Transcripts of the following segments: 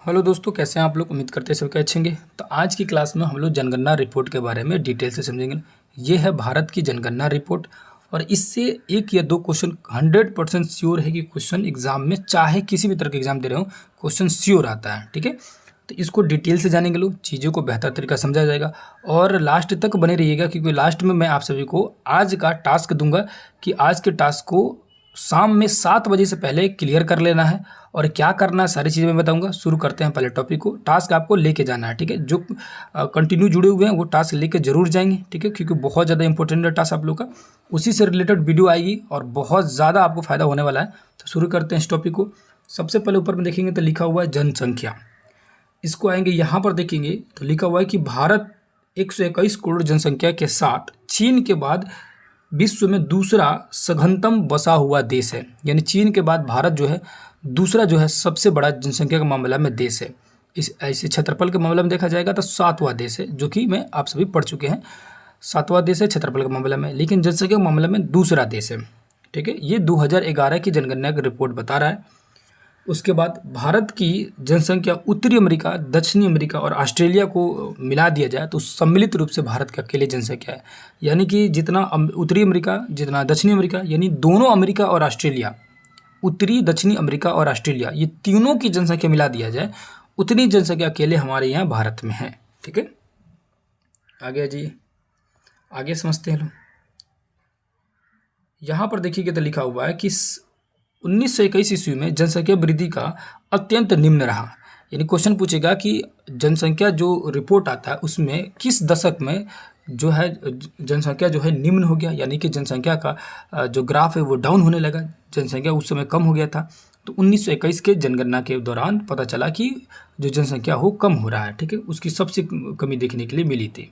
Hello दोस्तों, कैसे हैं आप लोग। उम्मीद करते हैं सबके अच्छे होंगे। तो आज की क्लास में हम लोग जनगणना रिपोर्ट के बारे में डिटेल से समझेंगे। ये है भारत की जनगणना रिपोर्ट और इससे एक या दो क्वेश्चन 100% श्योर है कि क्वेश्चन एग्जाम में, चाहे किसी भी तरह के एग्जाम दे रहे हो, क्वेश्चन श्योर आता है। ठीक है, तो इसको डिटेल से जानेंगे लोग, चीज़ों को बेहतर तरीका समझा जाएगा और लास्ट तक बने रहिएगा, क्योंकि लास्ट में मैं आप सभी को आज का टास्क दूंगा कि आज के टास्क को शाम में 7 बजे से पहले क्लियर कर लेना है। और क्या करना है सारी चीज़ें मैं बताऊंगा। शुरू करते हैं पहले टॉपिक को। टास्क आपको लेके जाना है, ठीक है। जो कंटिन्यू जुड़े हुए हैं वो टास्क लेके जरूर जाएंगे, ठीक है, क्योंकि बहुत ज़्यादा इंपॉर्टेंट है टास्क आप लोग का। उसी से रिलेटेड वीडियो आएगी और बहुत ज़्यादा आपको फायदा होने वाला है। तो शुरू करते हैं इस टॉपिक को। सबसे पहले ऊपर में देखेंगे तो लिखा हुआ है जनसंख्या। इसको आएंगे यहाँ पर देखेंगे तो लिखा हुआ है कि भारत 121 करोड़ जनसंख्या के साथ चीन के बाद विश्व में दूसरा सघनतम बसा हुआ देश है। यानी चीन के बाद भारत जो है दूसरा जो है सबसे बड़ा जनसंख्या के मामला में देश है। इस ऐसे क्षेत्रफल के मामले में देखा जाएगा तो 7वां देश है, जो कि मैं आप सभी पढ़ चुके हैं। 7वां देश है क्षेत्रफल के मामले में, लेकिन जनसंख्या के मामले में दूसरा देश है। ठीक है, ये 2011 की जनगणना की रिपोर्ट बता रहा है। उसके बाद भारत की जनसंख्या उत्तरी अमेरिका, दक्षिणी अमेरिका और ऑस्ट्रेलिया को मिला दिया जाए तो सम्मिलित रूप से भारत की अकेले जनसंख्या है। यानी कि जितना उत्तरी अमेरिका, जितना दक्षिणी अमेरिका, यानी दोनों अमेरिका और ऑस्ट्रेलिया, उत्तरी दक्षिणी अमेरिका और ऑस्ट्रेलिया, ये तीनों की जनसंख्या मिला दिया जाए, उतनी जनसंख्या अकेले हमारे यहाँ भारत में है। ठीक है, आगे जी, आगे समझते हैं लोग। यहाँ पर देखिए तो लिखा हुआ है कि 1921 ईस्वी में जनसंख्या वृद्धि का अत्यंत निम्न रहा। यानी क्वेश्चन पूछेगा कि जनसंख्या जो रिपोर्ट आता है उसमें किस दशक में जो है जनसंख्या जो है निम्न हो गया, यानी कि जनसंख्या का जो ग्राफ है वो डाउन होने लगा, जनसंख्या उस समय कम हो गया था। तो 1921 के जनगणना के दौरान पता चला कि जो जनसंख्या हो कम हो रहा है। ठीक है, उसकी सबसे कमी देखने के लिए मिली थी।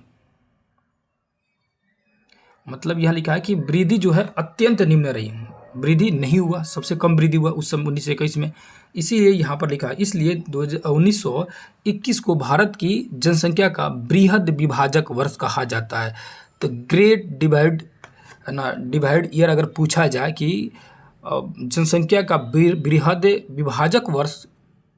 मतलब यहाँ लिखा है कि वृद्धि जो है अत्यंत निम्न रही, वृद्धि नहीं हुआ, सबसे कम वृद्धि हुआ उस समय 1921 में। इसीलिए यहाँ पर लिखा है, इसलिए 1921 को भारत की जनसंख्या का बृहद विभाजक वर्ष कहा जाता है। तो ग्रेट डिवाइड ईयर अगर पूछा जाए कि जनसंख्या का बृहद विभाजक वर्ष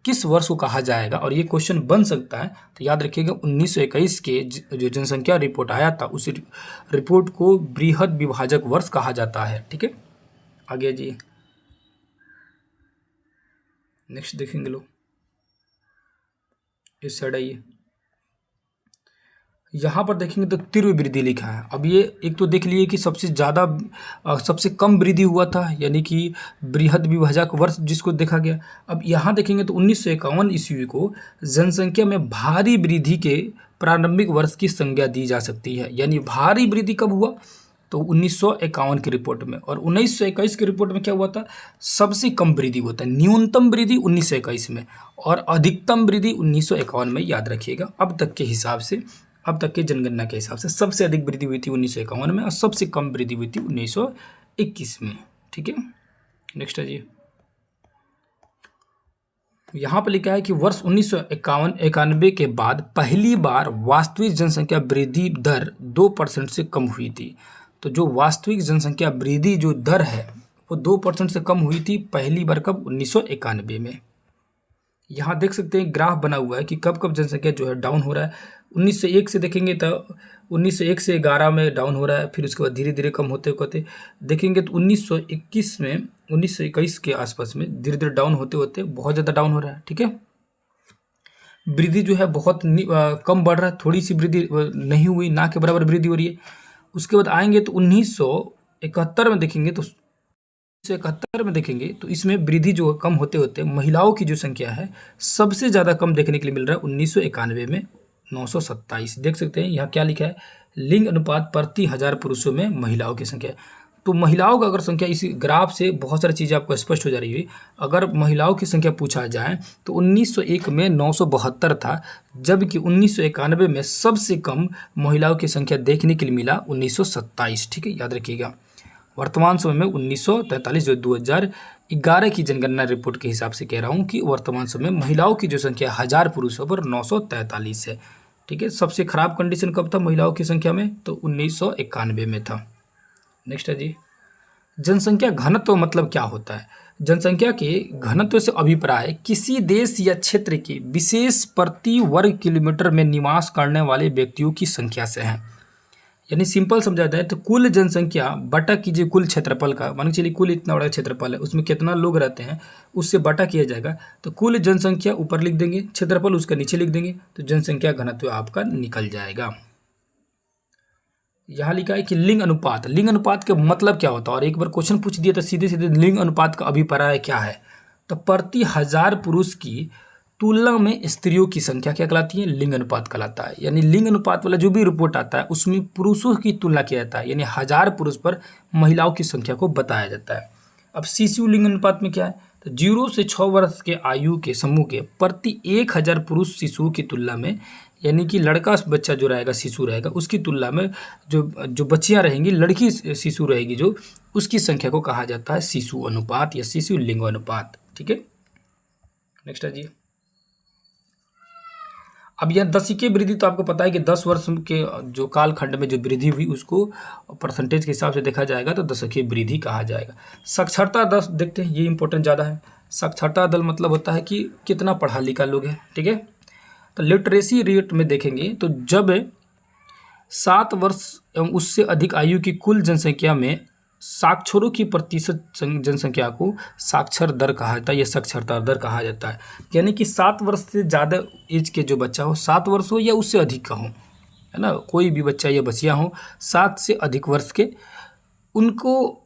किस वर्ष को कहा जाएगा, और ये क्वेश्चन बन सकता है, तो याद रखिएगा 1921 के जो जनसंख्या रिपोर्ट आया था उस रिपोर्ट को बृहद विभाजक वर्ष कहा जाता है। ठीक है, आगे जी, नेक्स्ट देखेंगे लोग। इस साइड आइए, यहाँ पर देखेंगे तो तीव्र वृद्धि लिखा है। अब ये एक तो देख लिए कि सबसे ज़्यादा सबसे कम वृद्धि हुआ था, यानी कि बृहद विभाजक वर्ष जिसको देखा गया। अब यहाँ देखेंगे तो 1951 ईस्वी को जनसंख्या में भारी वृद्धि के प्रारंभिक वर्ष की संज्ञा दी जा सकती है। यानी भारी वृद्धि कब हुआ, तो 1951 की रिपोर्ट में। और 1921 की रिपोर्ट में क्या हुआ था, सबसे कम वृद्धि हुआ था। न्यूनतम वृद्धि 1921 में और अधिकतम वृद्धि 1951 में। याद रखिएगा, अब तक के हिसाब से, अब तक के जनगणना के हिसाब से सबसे अधिक वृद्धि हुई थी 1951 में और सबसे कम वृद्धि हुई थी 1921 में। ठीक है, नेक्स्ट है जी। यहाँ पर लिखा है कि वर्ष 1991 के बाद पहली बार वास्तविक जनसंख्या वृद्धि दर 2% से कम हुई थी। तो जो वास्तविक जनसंख्या वृद्धि जो दर है वो 2% से कम हुई थी पहली बार, कब, 1991 में। यहाँ देख सकते हैं ग्राफ बना हुआ है कि कब कब जनसंख्या जो है डाउन हो रहा है। 1901 से देखेंगे तो 1901 से 11 में डाउन हो रहा है, फिर उसके बाद धीरे धीरे कम होते होते देखेंगे तो 1921 में, 1921 के आसपास में धीरे धीरे डाउन होते होते बहुत ज़्यादा डाउन हो रहा है। ठीक है, वृद्धि जो है बहुत कम बढ़ रहा है, थोड़ी सी वृद्धि नहीं हुई, ना के बराबर वृद्धि हो रही है। उसके बाद आएंगे तो 1971 में देखेंगे तो 1971 में देखेंगे तो इसमें वृद्धि जो कम होते होते महिलाओं की जो संख्या है सबसे ज़्यादा कम देखने के लिए मिल रहा है 1991 में 927। देख सकते हैं यहाँ क्या लिखा है, लिंग अनुपात प्रति 1000 पुरुषों में महिलाओं की संख्या। तो महिलाओं का अगर संख्या, इसी ग्राफ से बहुत सारी चीज़ें आपको स्पष्ट हो जा रही है। अगर महिलाओं की संख्या पूछा जाए तो 1901 में 972 था, जबकि 1991 में सबसे कम महिलाओं की संख्या देखने के लिए मिला 1927। ठीक है, याद रखिएगा। वर्तमान समय में 1943, जो 2011 की जनगणना रिपोर्ट के हिसाब से कह रहा हूँ कि वर्तमान समय में महिलाओं की जो संख्या 1000 पुरुषों पर 943 है। ठीक है, सबसे खराब कंडीशन कब था महिलाओं की संख्या में, तो 1991 में था। नेक्स्ट है जी, जनसंख्या घनत्व मतलब क्या होता है। जनसंख्या के घनत्व से अभिप्राय किसी देश या क्षेत्र के विशेष प्रति वर्ग किलोमीटर में निवास करने वाले व्यक्तियों की संख्या से है। यानी सिंपल समझा जाए तो कुल जनसंख्या बटा कीजिए कुल क्षेत्रफल का, मान के चलिए कुल इतना बड़ा क्षेत्रफल है, उसमें कितना लोग रहते हैं उससे बटा किया जाएगा, तो कुल जनसंख्या ऊपर लिख देंगे, क्षेत्रफल उसका नीचे लिख देंगे, तो जनसंख्या घनत्व आपका निकल जाएगा। यहाँ लिखा है कि लिंग अनुपात, लिंग अनुपात का मतलब क्या होता है, और एक बार क्वेश्चन पूछ दिया तो सीधे सीधे लिंग अनुपात का अभिप्राय क्या है, तो प्रति 1000 पुरुष की तुलना में स्त्रियों की संख्या क्या कहलाती है, लिंग अनुपात कहलाता है। यानी लिंग अनुपात वाला जो भी रिपोर्ट आता है उसमें पुरुषों की तुलना किया जाता है, यानी 1000 पुरुष पर महिलाओं की संख्या को बताया जाता है। अब शिशु लिंग अनुपात में क्या है, तो 0 से 6 वर्ष के आयु के समूह के प्रति 1000 पुरुष शिशुओं की तुलना में, यानी कि लड़का बच्चा जो रहेगा शिशु रहेगा उसकी तुलना में जो बच्चियां रहेंगी लड़की शिशु रहेगी जो, उसकी संख्या को कहा जाता है शिशु अनुपात या शिशु लिंग अनुपात। ठीक है, नेक्स्ट है जी। अब यह दशकीय वृद्धि तो आपको पता है कि 10 वर्ष के जो कालखंड में जो वृद्धि हुई उसको परसेंटेज के हिसाब से देखा जाएगा तो दशकीय वृद्धि कहा जाएगा। साक्षरता दर देखते हैं, ये इंपॉर्टेंट ज़्यादा है। साक्षरता दर मतलब होता है कि कितना पढ़ा लिखा लोग है। ठीक है, तो लिटरेसी रेट में देखेंगे तो जब 7 वर्ष एवं उससे अधिक आयु की कुल जनसंख्या में साक्षरों की प्रतिशत जनसंख्या को साक्षर दर कहा जाता है या साक्षरता दर कहा जाता है। यानी कि 7 वर्ष से ज़्यादा एज के जो बच्चा हो, 7 वर्ष हो या उससे अधिक का हो, है ना, कोई भी बच्चा या बच्चियाँ हो 7 से अधिक वर्ष के, उनको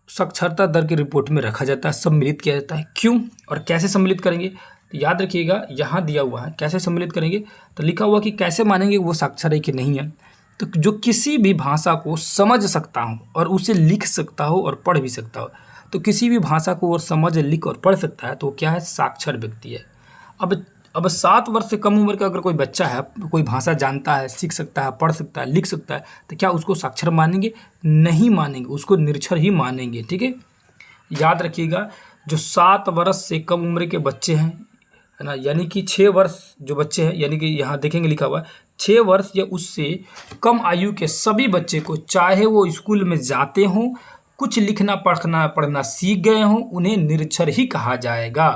साक्षरता दर की रिपोर्ट में रखा जाता है, सम्मिलित किया जाता है। क्यों और कैसे सम्मिलित करेंगे, तो याद रखिएगा यहाँ दिया हुआ है कैसे सम्मिलित करेंगे, तो लिखा हुआ कि कैसे मानेंगे वो साक्षर है कि नहीं है, तो जो किसी भी भाषा को समझ सकता हो और उसे लिख सकता हो और पढ़ भी सकता हो, तो किसी भी भाषा को वो समझ लिख और पढ़ सकता है तो वो क्या है, साक्षर व्यक्ति है। अब 7 वर्ष से कम उम्र का अगर कोई बच्चा है, कोई भाषा जानता है, सीख सकता है, पढ़ सकता है, लिख सकता है, तो क्या उसको साक्षर मानेंगे, नहीं मानेंगे, उसको निरक्षर ही मानेंगे। ठीक है, याद रखिएगा जो 7 वर्ष से कम उम्र के बच्चे हैं, है ना, यानी कि 6 वर्ष जो बच्चे हैं, यानी कि यहाँ देखेंगे लिखा हुआ है 6 वर्ष या उससे कम आयु के सभी बच्चे को, चाहे वो स्कूल में जाते हों, कुछ लिखना पढ़ना सीख गए हों, उन्हें निरक्षर ही कहा जाएगा।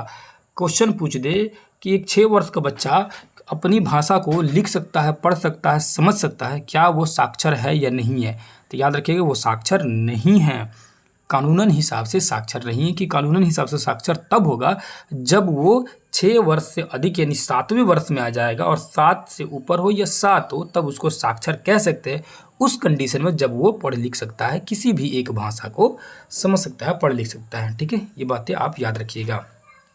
क्वेश्चन पूछ दे कि एक 6 वर्ष का बच्चा अपनी भाषा को लिख सकता है, पढ़ सकता है, समझ सकता है, क्या वो साक्षर है या नहीं है, तो याद रखिएगा वो साक्षर नहीं है, कानूनन हिसाब से साक्षर नहीं है। कि कानूनन हिसाब से साक्षर तब होगा जब वो 6 वर्ष से अधिक यानी 7वें वर्ष में आ जाएगा और 7 से ऊपर हो या 7 हो, तब उसको साक्षर कह सकते हैं उस कंडीशन में जब वो पढ़ लिख सकता है, किसी भी एक भाषा को समझ सकता है, पढ़ लिख सकता है। ठीक है, ये बातें आप याद रखिएगा।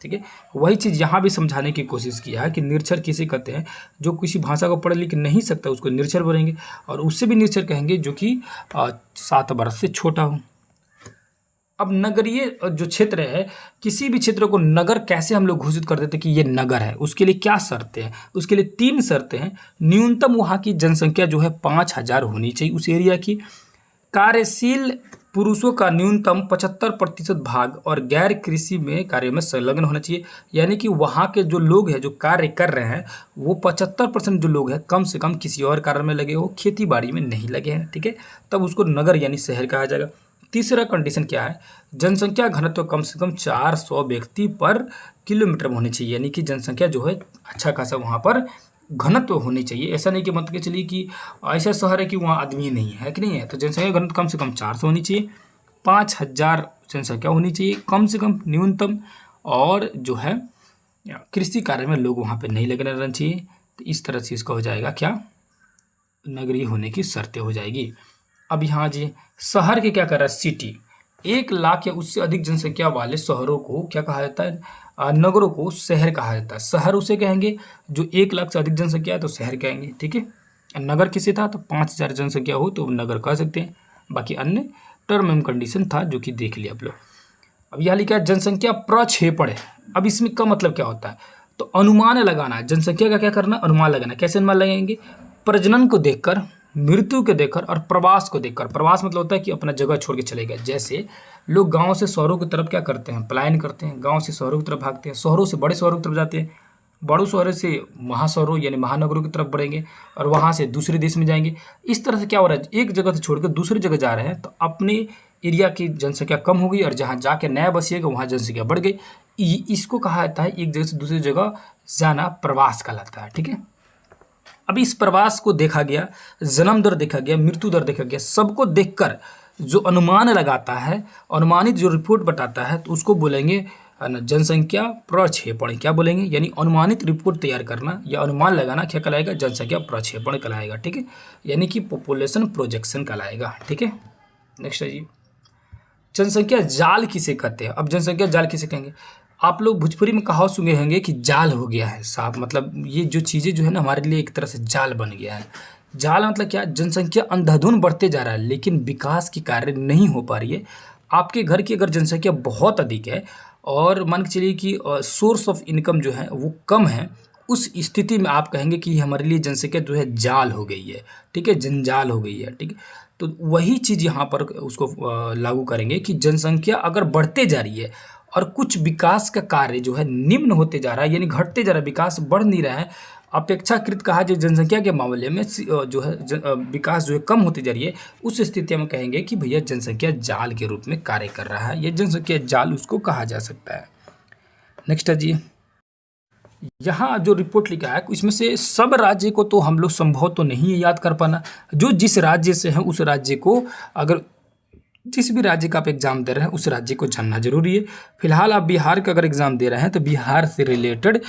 ठीक है, वही चीज़ यहाँ भी समझाने की कोशिश किया है कि निरक्षर किसे कहते हैं, जो किसी भाषा को पढ़ लिख नहीं सकता उसको निरक्षर बोलेंगे, और उससे भी निरक्षर कहेंगे जो कि 7 वर्ष से छोटा हो। अब नगरीय जो क्षेत्र है, किसी भी क्षेत्र को नगर कैसे हम लोग घोषित कर देते कि ये नगर है, उसके लिए क्या शर्तें हैं, उसके लिए 3 शर्तें हैं। न्यूनतम वहाँ की जनसंख्या जो है 5000 होनी चाहिए उस एरिया की, कार्यशील पुरुषों का न्यूनतम 75% भाग और गैर कृषि में कार्य में संलग्न होना चाहिए, यानी कि वहाँ के जो लोग हैं जो कार्य कर रहे हैं वो 75% जो लोग हैं कम से कम किसी और कार्य में लगे हो, खेती बाड़ी में नहीं लगे हैं। ठीक है, तब उसको नगर यानी शहर कहा जाएगा। तीसरा कंडीशन क्या है, जनसंख्या घनत्व कम से कम 400 व्यक्ति पर किलोमीटर में होनी चाहिए, यानी कि जनसंख्या जो है अच्छा खासा वहाँ पर घनत्व होनी चाहिए। ऐसा नहीं कि मत के चलिए कि ऐसा शहर है कि वहाँ आदमी नहीं है कि नहीं है, तो जनसंख्या घनत्व कम से कम 400 होनी चाहिए, 5000 जनसंख्या होनी चाहिए कम से कम न्यूनतम, और जो है कृषि कार्य में लोग वहाँ पर नहीं लगे रहना चाहिए। तो इस तरह से इसका हो जाएगा क्या, नगरीय होने की शर्तें हो जाएगी। अब यहाँ जी शहर के क्या कर रहा है, सिटी, 1 लाख या उससे अधिक जनसंख्या वाले शहरों को क्या कहा जाता है, नगरों को शहर कहा जाता है। शहर उसे कहेंगे जो 1 लाख से अधिक जनसंख्या है तो शहर कहेंगे। ठीक है, नगर किसे था तो 5000 जनसंख्या हो तो नगर कह सकते हैं, बाकी अन्य टर्म एंड कंडीशन था जो कि देख लिया आप लोग। अब यहाँ लिखा है जनसंख्या प्रक्षेपण है। अब इसमें का मतलब क्या होता है, तो अनुमान लगाना, जनसंख्या का क्या करना, अनुमान लगाना। कैसे अनुमान लगाएंगे, प्रजनन को देखकर, मृत्यु को देखकर और प्रवास को देखकर। प्रवास मतलब होता है कि अपना जगह छोड़ के चले गए, जैसे लोग गांव से शहरों की तरफ क्या करते हैं, पलायन करते हैं, गांव से शहरों की तरफ भागते हैं, शहरों से बड़े शहरों की तरफ जाते हैं, बड़ों शहरों से महाशहरों यानी महानगरों की तरफ बढ़ेंगे और वहाँ से दूसरे देश में जाएंगे। इस तरह से क्या हो रहा है, एक जगह से छोड़कर दूसरी जगह जा रहे हैं, तो अपने एरिया की जनसंख्या कम हो गई और जहाँ जाके नया बसिएगा वहाँ जनसंख्या बढ़ गई। इसको कहा जाता है एक जगह से दूसरी जगह जाना प्रवास कहलाता है। ठीक है, अब इस प्रवास को देखा गया, जन्म दर देखा गया, मृत्यु दर देखा गया, सबको देखकर जो अनुमान लगाता है, अनुमानित जो रिपोर्ट बताता है, तो उसको बोलेंगे जनसंख्या प्रक्षेपण। क्या बोलेंगे? यानी अनुमानित रिपोर्ट तैयार करना या अनुमान लगाना क्या कहलाएगा? जनसंख्या प्रक्षेपण कहलाएगा। ठीक है, यानी कि पॉपुलेशन प्रोजेक्शन कहलाएगा। ठीक है, नेक्स्ट है जी, जनसंख्या जाल किसे कहते हैं? अब जनसंख्या जाल किसे कहेंगे? आप लोग भोजपुरी में कहावत सुने होंगे कि जाल हो गया है साहब, मतलब ये जो चीज़ें जो है ना हमारे लिए एक तरह से जाल बन गया है। जाल मतलब क्या? जनसंख्या अंधाधुन बढ़ते जा रहा है लेकिन विकास की कार्य नहीं हो पा रही है। आपके घर की अगर जनसंख्या बहुत अधिक है और मान के चलिए कि सोर्स ऑफ इनकम जो है वो कम है, उस स्थिति में आप कहेंगे कि हमारे लिए जनसंख्या जो है जाल हो गई है। ठीक है, जंजाल हो गई है। ठीक है, तो वही चीज़ यहाँ पर उसको लागू करेंगे कि जनसंख्या अगर बढ़ते जा रही है और कुछ विकास का कार्य जो है निम्न होते जा रहा है, यानी घटते जा रहा है, विकास बढ़ नहीं रहा है, अपेक्षाकृत कहा जो जनसंख्या के मामले में जो है विकास जो है कम होती जा रही है, उस स्थिति में कहेंगे कि भैया जनसंख्या जाल के रूप में कार्य कर रहा है। ये जनसंख्या जाल उसको कहा जा सकता है। नेक्स्ट है जी, यहाँ जो रिपोर्ट लिखा है इसमें से सब राज्य को तो हम लोग संभव तो नहीं है याद कर पाना। जो जिस राज्य से है उस राज्य को, अगर जिस भी राज्य का आप एग्जाम दे रहे हैं उस राज्य को जानना जरूरी है। फिलहाल आप बिहार का अगर एग्जाम दे रहे हैं तो बिहार से रिलेटेड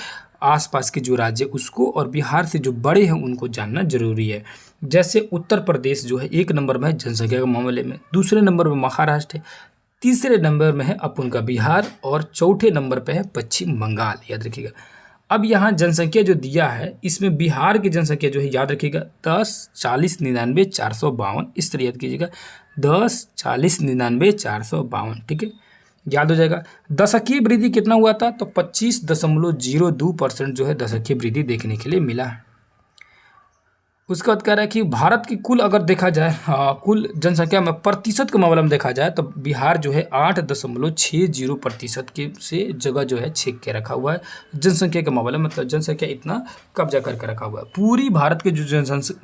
आसपास के जो राज्य उसको और बिहार से जो बड़े हैं उनको जानना जरूरी है। जैसे उत्तर प्रदेश जो है 1 नंबर में है जनसंख्या के मामले में, दूसरे नंबर में महाराष्ट्र है, तीसरे नंबर में है अपन का बिहार और चौथे नंबर पर है पश्चिम बंगाल। याद रखिएगा। अब यहाँ जनसंख्या जो दिया है इसमें बिहार की जनसंख्या जो है याद रखिएगा 10, 40, 99, 452, इस तरह याद कीजिएगा 10, 40, 99, 452। ठीक है, याद हो जाएगा। दशकीय वृद्धि कितना हुआ था? तो 25.02% जो है दशकीय वृद्धि देखने के लिए मिला। उसके बाद कह रहा है कि भारत की कुल अगर देखा जाए कुल जनसंख्या में प्रतिशत के मामले में देखा जाए तो बिहार जो है 8.60% के से जगह जो है छेक के रखा हुआ है जनसंख्या के मामले में। मतलब जनसंख्या इतना कब्जा करके रखा हुआ है। पूरी भारत की जो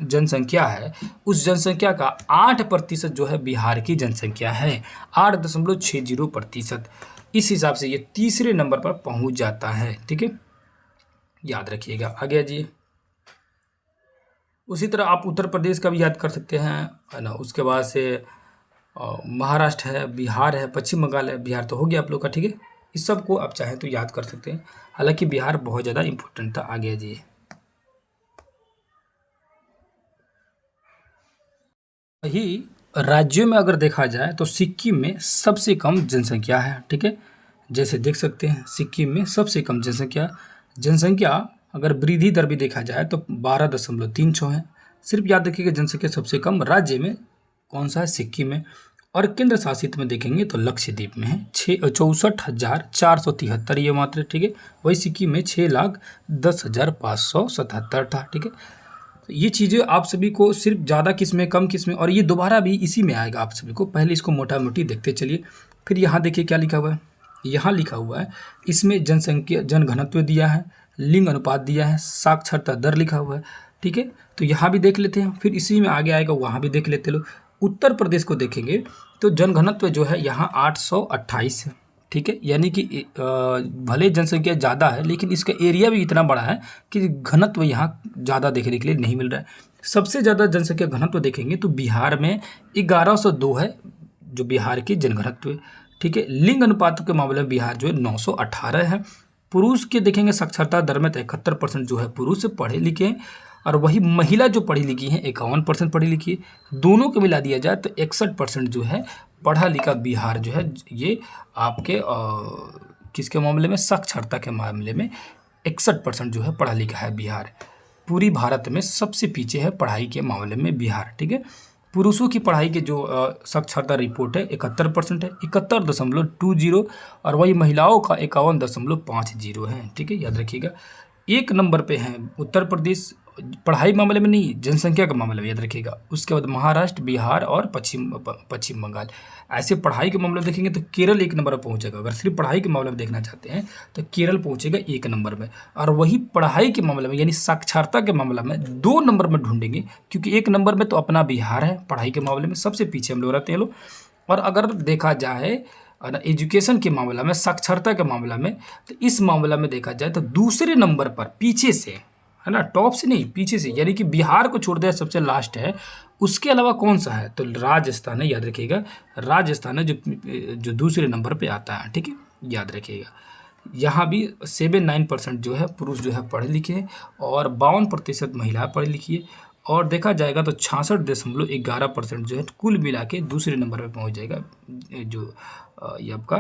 जनसंख्या है उस जनसंख्या का 8% जो है बिहार की जनसंख्या है, 8.60%। इस हिसाब से ये तीसरे नंबर पर पहुँच जाता है। ठीक है, याद रखिएगा। आगे जी, उसी तरह आप उत्तर प्रदेश का भी याद कर सकते हैं, है ना। उसके बाद से महाराष्ट्र है, बिहार है, पश्चिम बंगाल है। बिहार तो हो गया आप लोग का। ठीक है, इस सब को आप चाहें तो याद कर सकते हैं, हालांकि बिहार बहुत ज़्यादा इम्पोर्टेंट था। आगे जी, वही राज्यों में अगर देखा जाए तो सिक्किम में सबसे कम जनसंख्या है। ठीक है, जैसे देख सकते हैं सिक्किम में सबसे कम जनसंख्या अगर वृद्धि दर भी देखा जाए तो 12.36 है। सिर्फ याद रखिएगा जनसंख्या सबसे कम राज्य में कौन सा है? सिक्किम में। और केंद्र शासित में देखेंगे तो लक्षद्वीप में है 64,473 ये मात्र। ठीक है, वही सिक्किम में 6,10,577 था। ठीक है, तो ये चीज़ें आप सभी को सिर्फ ज़्यादा किस में कम किस में, और ये दोबारा भी इसी में आएगा आप सभी को। पहले इसको मोटा मोटी देखते चलिए। फिर यहाँ देखिए क्या लिखा हुआ है। यहाँ लिखा हुआ है इसमें जनसंख्या जनघनत्व दिया है, लिंग अनुपात दिया है, साक्षरता दर लिखा हुआ है। ठीक है, तो यहाँ भी देख लेते हैं, फिर इसी में आगे आएगा वहाँ भी देख लेते लोग। उत्तर प्रदेश को देखेंगे तो जनघनत्व जो है यहाँ 828 है। ठीक है, यानी कि भले जनसंख्या ज़्यादा है लेकिन इसका एरिया भी इतना बड़ा है कि घनत्व यहाँ ज़्यादा देखने के लिए नहीं मिल रहा है। सबसे ज़्यादा जनसंख्या घनत्व देखेंगे तो बिहार में 1102 है जो बिहार की जनघनत्व है। ठीक है, लिंग अनुपात के मामले में बिहार जो है 918 है। पुरुष के देखेंगे साक्षरता दर में तो 71% जो है पुरुष पढ़े लिखे हैं, और वही महिला जो पढ़ी लिखी हैं 51% पढ़ी लिखी है। दोनों को मिला दिया जाए तो 61% जो है पढ़ा लिखा बिहार जो है ये आपके किसके मामले में? साक्षरता के मामले में 61% जो है पढ़ा लिखा है बिहार। पूरी भारत में सबसे पीछे है पढ़ाई के मामले में बिहार। ठीक है, पुरुषों की पढ़ाई के जो साक्षरता रिपोर्ट है 71% है, 71.20, और वही महिलाओं का 51.50 है। ठीक है, याद रखिएगा। 1 नंबर पे हैं उत्तर प्रदेश, पढ़ाई मामले में नहीं, जनसंख्या के मामले में याद रखिएगा। उसके बाद महाराष्ट्र, बिहार और पश्चिम बंगाल। ऐसे पढ़ाई के मामले में देखेंगे तो केरल 1 नंबर पर पहुंचेगा। अगर सिर्फ पढ़ाई के मामले में देखना चाहते हैं तो केरल पहुंचेगा 1 नंबर में, और वही पढ़ाई के मामले में यानी साक्षरता के मामले में 2 नंबर में ढूंढेंगे, क्योंकि 1 नंबर में तो अपना बिहार है पढ़ाई के मामले में, सबसे पीछे हम लोग रहते हैं लोग। और अगर देखा जाए ना एजुकेशन के मामला में, साक्षरता के मामला में, तो इस मामला में देखा जाए तो दूसरे नंबर पर पीछे से, है ना, टॉप से नहीं पीछे से, यानी कि बिहार को छोड़ दिया सबसे लास्ट है। उसके अलावा कौन सा है, तो राजस्थान है, याद रखिएगा, राजस्थान है जो दूसरे नंबर पे आता है, ठीक है, याद रखिएगा। यहाँ भी 79% जो है पुरुष जो है पढ़े लिखे हैं और 52% महिला पढ़ी लिखी है। और देखा जाएगा तो 66.11% जो है कुल मिला के दूसरे नंबर पर पहुँच जाएगा। जो ये आपका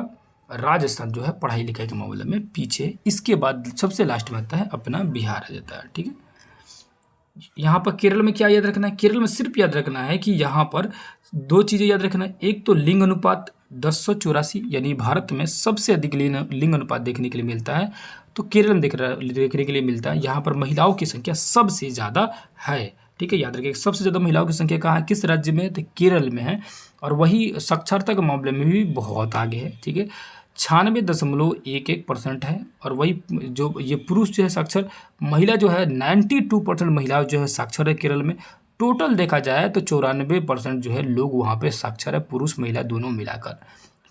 राजस्थान जो है पढ़ाई लिखाई के मामले में पीछे। इसके बाद सबसे लास्ट में आता है अपना बिहार आ जाता है, ठीक है। यहाँ पर केरल में क्या याद रखना है, केरल में सिर्फ याद रखना है कि यहाँ पर दो चीज़ें याद रखना है। एक तो लिंग अनुपात 1084, यानी भारत में सबसे अधिक लिंग अनुपात देखने के लिए मिलता है, तो केरल में देखने के लिए मिलता है। यहाँ पर महिलाओं की संख्या सबसे ज़्यादा है, ठीक है, याद रखिए। सबसे ज़्यादा महिलाओं की संख्या कहाँ है, किस राज्य में है, तो केरल में है। और वही साक्षरता के मामले में भी बहुत आगे है, ठीक है, 96.11% है। और वही जो ये पुरुष जो है साक्षर, महिला जो है 92% महिला जो है साक्षर है केरल में। टोटल देखा जाए तो 94% जो है लोग वहाँ पे साक्षर है, पुरुष महिला दोनों मिलाकर,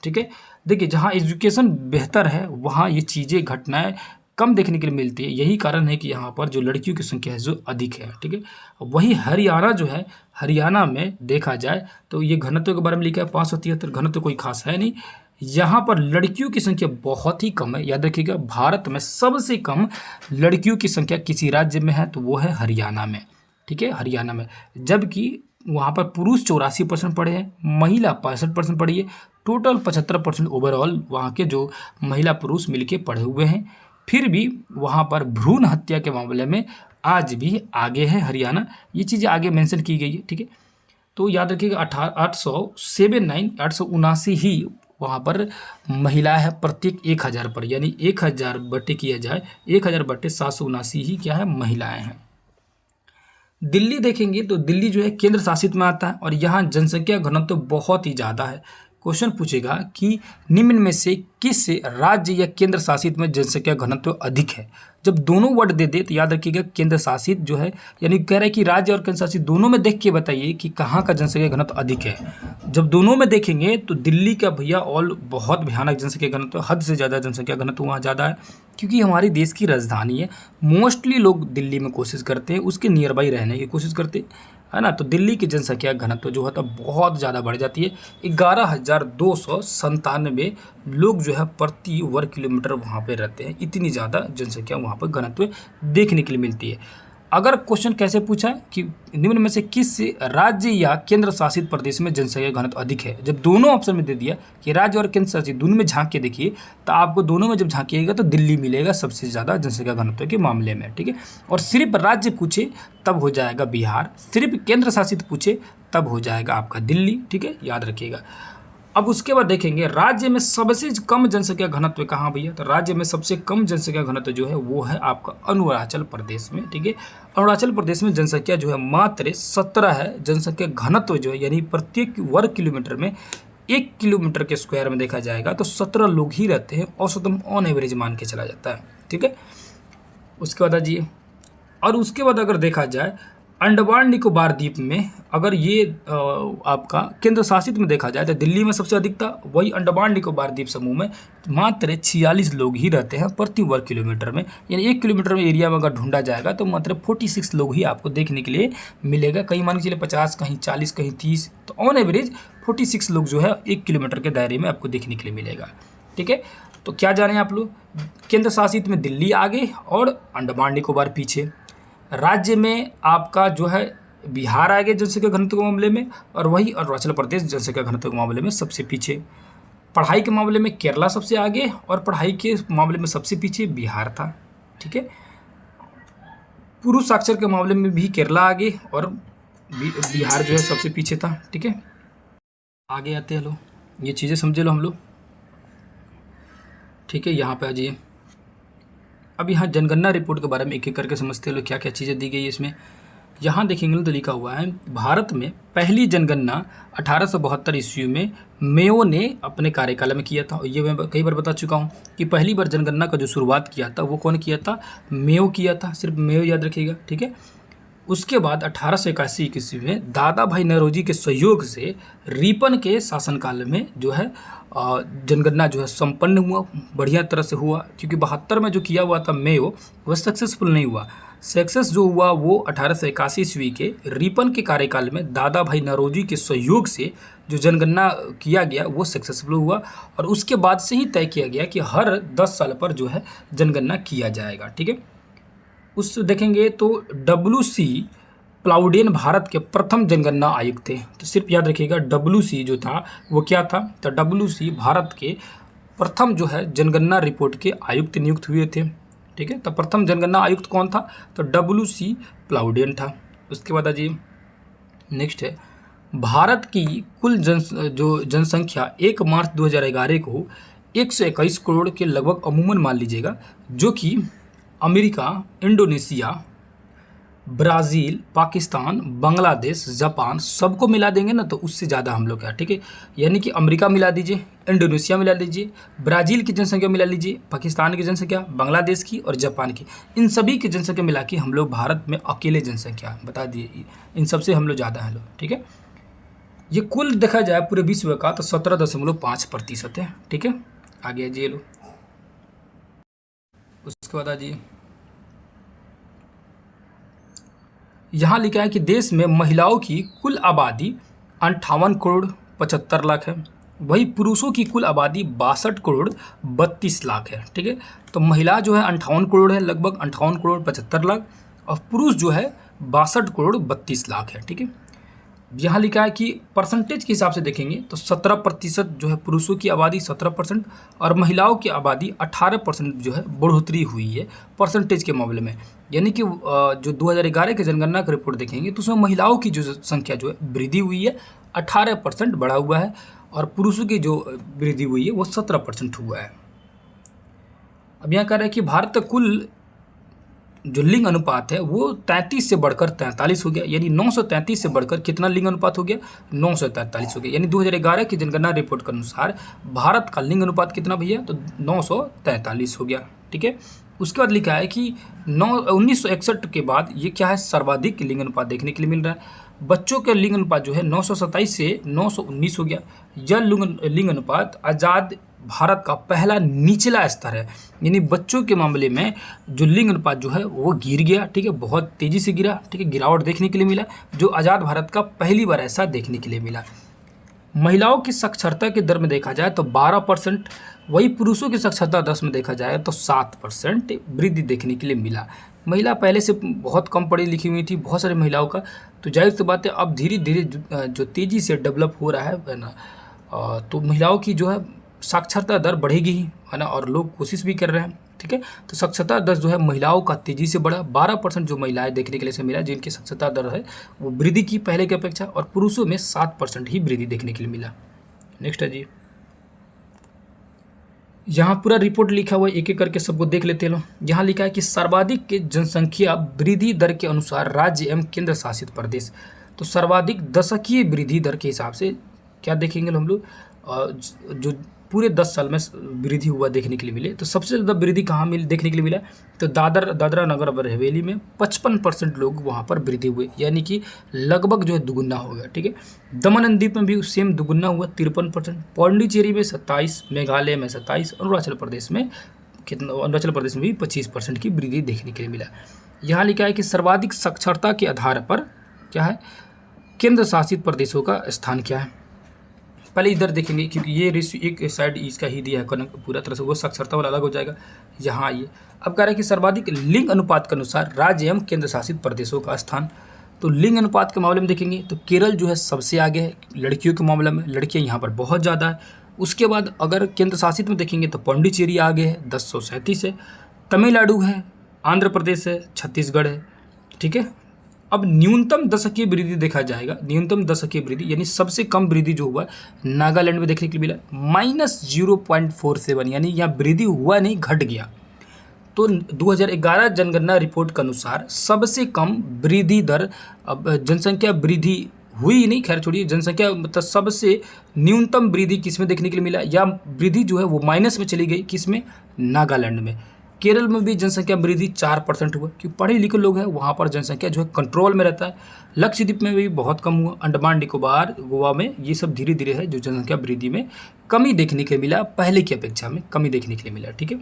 ठीक है। देखिए जहाँ एजुकेशन बेहतर है वहाँ ये चीज़ें घटनाएं कम देखने के लिए मिलती है। यही कारण है कि यहाँ पर जो लड़कियों की संख्या है जो अधिक है, ठीक है। वही हरियाणा जो है, हरियाणा में देखा जाए तो ये घनत्व के बारे में लिखा है 573, घनत्व कोई खास है नहीं। यहाँ पर लड़कियों की संख्या बहुत ही कम है, याद रखिएगा। भारत में सबसे कम लड़कियों की संख्या किसी राज्य में है तो वो है हरियाणा में, ठीक है, हरियाणा में। जबकि वहाँ पर पुरुष 84% पढ़े हैं, महिला 65% पढ़ी है। टोटल 75% ओवरऑल वहाँ के जो महिला पुरुष मिलके पढ़े हुए हैं। फिर भी वहाँ पर भ्रूण हत्या के मामले में आज भी आगे है हरियाणा। ये चीज़ें आगे मेंशन की गई है, ठीक है। तो याद रखिएगा 879 ही वहाँ पर महिला है प्रत्येक 1000 पर, यानी 1000 बटे किया जाए 1000 बटे 779 ही क्या है, महिलाएं हैं। दिल्ली देखेंगे तो दिल्ली जो है केंद्र शासित में आता है और यहाँ जनसंख्या घनत्व बहुत ही ज़्यादा है। क्वेश्चन पूछेगा कि निम्न में से किस राज्य या केंद्र शासित में जनसंख्या घनत्व अधिक है। जब दोनों वर्ड दे दे तो याद रखिएगा केंद्र शासित जो है, यानी कह रहा है कि राज्य और केंद्र शासित दोनों में देख के बताइए कि कहाँ का जनसंख्या घनत्व अधिक है। जब दोनों में देखेंगे तो दिल्ली का भैया ऑल बहुत भयानक जनसंख्या घनत्व, हद से ज़्यादा जनसंख्या घनत्व वहाँ ज़्यादा है, क्योंकि हमारी देश की राजधानी है। मोस्टली लोग दिल्ली में कोशिश करते हैं, उसके नियर बाई रहने की कोशिश करते हैं, है ना। तो दिल्ली की जनसंख्या घनत्व जो है तो बहुत ज़्यादा बढ़ जाती है। 11,297 लोग जो है प्रति वर्ग किलोमीटर वहाँ पे रहते हैं। इतनी ज़्यादा जनसंख्या वहाँ पर घनत्व देखने के लिए मिलती है। अगर क्वेश्चन कैसे पूछा है कि निम्न में से किस राज्य या केंद्र शासित प्रदेश में जनसंख्या घनत्व अधिक है, जब दोनों ऑप्शन में दे दिया कि राज्य और केंद्र शासित दोनों में झांक के देखिए तो आपको दोनों में जब झांकिएगा तो दिल्ली मिलेगा सबसे ज़्यादा जनसंख्या घनत्व के मामले में, ठीक है। और सिर्फ राज्य पूछे तब हो जाएगा बिहार, सिर्फ केंद्र शासित पूछे तब हो जाएगा आपका दिल्ली, ठीक है, याद रखिएगा। अब उसके बाद देखेंगे राज्य में सबसे कम जनसंख्या घनत्व कहाँ भैया, तो राज्य में सबसे कम जनसंख्या घनत्व जो है वो है आपका अरुणाचल प्रदेश में, ठीक है। अरुणाचल प्रदेश में जनसंख्या जो है मात्र 17 है। जनसंख्या घनत्व जो है यानी प्रत्येक वर्ग किलोमीटर में 1 किलोमीटर के स्क्वायर में देखा जाएगा तो 17 लोग ही रहते हैं, औसतम ऑन एवरेज मान के चला जाता है, ठीक है। उसके बाद आइए, और उसके बाद अगर देखा जाए अंडमान निकोबार द्वीप में, अगर ये आपका केंद्र शासित में देखा जाए तो दिल्ली में सबसे अधिक था, वही अंडमान निकोबार द्वीप समूह में मात्र 46 लोग ही रहते हैं प्रति वर्ग किलोमीटर में। यानी 1 किलोमीटर में एरिया में अगर ढूंढा जाएगा तो मात्र 46 लोग ही आपको देखने के लिए मिलेगा। कहीं मान के चलिए 50, कहीं 40, कहीं 30, तो ऑन एवरेज 46 लोग जो है 1 किलोमीटर के दायरे में आपको देखने के लिए मिलेगा, ठीक है। तो क्या जाने आप लोग, केंद्र शासित में दिल्ली आगे और अंडमान निकोबार पीछे। राज्य में आपका जो है बिहार आगे जनसंख्या घनत्व के मामले में, और वही अरुणाचल प्रदेश जनसंख्या घनत्व के मामले में सबसे पीछे। पढ़ाई के मामले में केरला सबसे आगे और पढ़ाई के मामले में सबसे पीछे बिहार था, ठीक है। पुरुष साक्षर के मामले में भी केरला आगे और बिहार जो है सबसे पीछे था, ठीक है। आगे आते हैं लो, ये चीज़ें समझे लो हम लोग, ठीक है। यहाँ पे आ जाइए, अब यहाँ जनगणना रिपोर्ट के बारे में एक एक करके समझते लो क्या क्या चीज़ें दी गई है इसमें। यहाँ देखेंगे तो लिखा हुआ है भारत में पहली जनगणना 1872 ईस्वी में मेयो ने अपने कार्यकाल में किया था। और ये मैं कई बार बता चुका हूँ कि पहली बार जनगणना का जो शुरुआत किया था वो कौन किया था, मेयो किया था, सिर्फ मेयो याद रखिएगा, ठीक है। उसके बाद 1881 ईस्वी में दादा भाई नौरोजी के सहयोग से रिपन के शासनकाल में जो है जनगणना जो है संपन्न हुआ, बढ़िया तरह से हुआ, क्योंकि 72 में जो किया हुआ था मेयो वह सक्सेसफुल नहीं हुआ। सक्सेस जो हुआ वो 1881 ईस्वी के रिपन के कार्यकाल में दादा भाई नौरोजी के सहयोग से जो जनगणना किया गया वो सक्सेसफुल हुआ, और उसके बाद से ही तय किया गया कि हर 10 साल पर जो है जनगणना किया जाएगा। ठीक है, उस देखेंगे तो WC प्लाउडेन भारत के प्रथम जनगणना आयुक्त थे। तो सिर्फ याद रखिएगा WC जो था वो क्या था, तो WC भारत के प्रथम जो है जनगणना रिपोर्ट के आयुक्त नियुक्त हुए थे। ठीक है, तो प्रथम जनगणना आयुक्त कौन था, तो WC प्लाउडेन था। उसके बाद आइए नेक्स्ट है, भारत की कुल जनसंख्या 1 मार्च 2011 को 121 करोड़ के लगभग अमूमन मान लीजिएगा, जो कि America, Indonesia, Brazil, Pakistan, Bangladesh, Japan सबको मिला देंगे ना तो उससे ज़्यादा हम लोग का। ठीक है, यानी कि अमेरिका मिला दीजिए, इंडोनेशिया मिला लीजिए, ब्राज़ील की जनसंख्या मिला लीजिए, पाकिस्तान की जनसंख्या, बांग्लादेश की और जापान की, इन सभी की जनसंख्या मिला के हम लोग भारत में अकेले जनसंख्या बता दिए, इन सबसे हम लोग ज़्यादा हैं लोग। ठीक है, ये कुल देखा जाए पूरे विश्व का तो 17.5% है। ठीक है, आगे आइए लो, उसके बाद आइए यहाँ लिखा है कि देश में महिलाओं की कुल आबादी 58 करोड़ 75 लाख है, वही पुरुषों की कुल आबादी 62 करोड़ 32 लाख है। ठीक है, तो महिला जो है 58 करोड़ है, लगभग 58 करोड़ 75 लाख, और पुरुष जो है 62 करोड़ 32 लाख है। ठीक है, यहाँ लिखा है कि परसेंटेज के हिसाब से देखेंगे तो 17% जो है पुरुषों की आबादी 17% और महिलाओं की आबादी 18% जो है बढ़ोतरी हुई है परसेंटेज के मामले में। यानी कि जो 2011 के जनगणना का रिपोर्ट देखेंगे तो उसमें महिलाओं की जो संख्या जो है वृद्धि हुई है 18% बढ़ा हुआ है, और पुरुषों की जो वृद्धि हुई है वो 17% हुआ है। अब यहाँ कह रहा है कि भारत का कुल जो लिंग अनुपात है वो 33 से बढ़कर 43 हो गया, यानी 933 से बढ़कर कितना लिंग अनुपात हो गया, 943 हो गया। यानी 2011 की जनगणना रिपोर्ट के अनुसार भारत का लिंग अनुपात कितना भैया, तो 943 हो गया। ठीक है, उसके बाद लिखा है कि 1961 के बाद ये क्या है, सर्वाधिक लिंग अनुपात देखने के लिए मिल रहा है। बच्चों का लिंग अनुपात जो है 927 से 919 हो गया। यह लिंग अनुपात आज़ाद भारत का पहला निचला स्तर है, यानी बच्चों के मामले में जो लिंग अनुपात जो है वो गिर गया। ठीक है, बहुत तेज़ी से गिरा। ठीक है, गिरावट देखने के लिए मिला, जो आज़ाद भारत का पहली बार ऐसा देखने के लिए मिला। महिलाओं की साक्षरता के दर में देखा जाए तो 12%, वही पुरुषों की साक्षरता दर में देखा जाए तो 7% वृद्धि देखने के लिए मिला। महिला पहले से बहुत कम पढ़ी लिखी हुई थी बहुत सारी महिलाओं का, तो जाहिर सी बात है अब धीरे धीरे जो तेज़ी से डेवलप हो रहा है ना, तो महिलाओं की जो है साक्षरता दर बढ़ेगी ही, है ना, और लोग कोशिश भी कर रहे हैं। ठीक है, तो साक्षरता दर जो है महिलाओं का तेज़ी से बढ़ा, 12% जो महिलाएं देखने के लिए से मिला जिनकी साक्षरता दर है वो वृद्धि की पहले की अपेक्षा, और पुरुषों में 7% ही वृद्धि देखने के लिए मिला। नेक्स्ट है जी, यहाँ पूरा रिपोर्ट लिखा हुआ है, एक एक करके सबको देख लेते हैं। यहाँ लिखा है कि सर्वाधिक के जनसंख्या वृद्धि दर के अनुसार राज्य एवं केंद्र शासित प्रदेश। तो सर्वाधिक दशकीय वृद्धि दर के हिसाब से क्या देखेंगे हम लोग, जो पूरे 10 साल में वृद्धि हुआ देखने के लिए मिले, तो सबसे ज़्यादा वृद्धि कहाँ देखने के लिए मिला, तो दादरा नगर हवेली में 55% लोग वहाँ पर वृद्धि हुए, यानी कि लगभग जो है दुगुना हो गया। ठीक है, दमन एंड दीव में भी सेम दुगुना हुआ 53%, पौंडीचेरी में 27%, मेघालय में 27%, अरुणाचल प्रदेश में भी 25% की वृद्धि देखने के लिए मिला। यहाँ लिखा है कि सर्वाधिक साक्षरता के आधार पर क्या है, केंद्र शासित प्रदेशों का स्थान क्या है। पहले इधर देखेंगे क्योंकि ये रेशियो एक साइड इसका ही दिया है पूरा तरह से, वो साक्षरता वाला अलग हो जाएगा। यहाँ आइए, अब कह रहे हैं कि सर्वाधिक लिंग अनुपात के अनुसार राज्य एवं केंद्र शासित प्रदेशों का स्थान। तो लिंग अनुपात के मामले में देखेंगे तो केरल जो है सबसे आगे है लड़कियों के मामले में, लड़कियाँ यहाँ पर बहुत ज़्यादा है। उसके बाद अगर केंद्र शासित में देखेंगे तो पौंडीचेरी आगे है 1037 है, तमिलनाडु है, आंध्र प्रदेश है, छत्तीसगढ़ है। ठीक है, अब न्यूनतम दशकीय वृद्धि देखा जाएगा, न्यूनतम दशकीय वृद्धि यानी सबसे कम वृद्धि जो हुआ नागालैंड में देखने के लिए मिला -0.47, यानी यहाँ वृद्धि हुआ नहीं घट गया। तो 2011 जनगणना रिपोर्ट के अनुसार सबसे कम वृद्धि दर, अब जनसंख्या वृद्धि हुई नहीं, खैर छोड़िए, जनसंख्या मतलब सबसे न्यूनतम वृद्धि किस में देखने के लिए मिला, या वृद्धि जो है वो माइनस में चली गई, किस में, नागालैंड में। केरल में भी जनसंख्या वृद्धि 4% हुआ, क्योंकि पढ़े लिखे लोग हैं वहाँ पर जनसंख्या जो है कंट्रोल में रहता है। लक्षद्वीप में भी बहुत कम हुआ, अंडमान निकोबार, गोवा में ये सब धीरे धीरे है जो जनसंख्या वृद्धि में कमी देखने के मिला, पहले की अपेक्षा में कमी देखने के लिए मिला। ठीक है,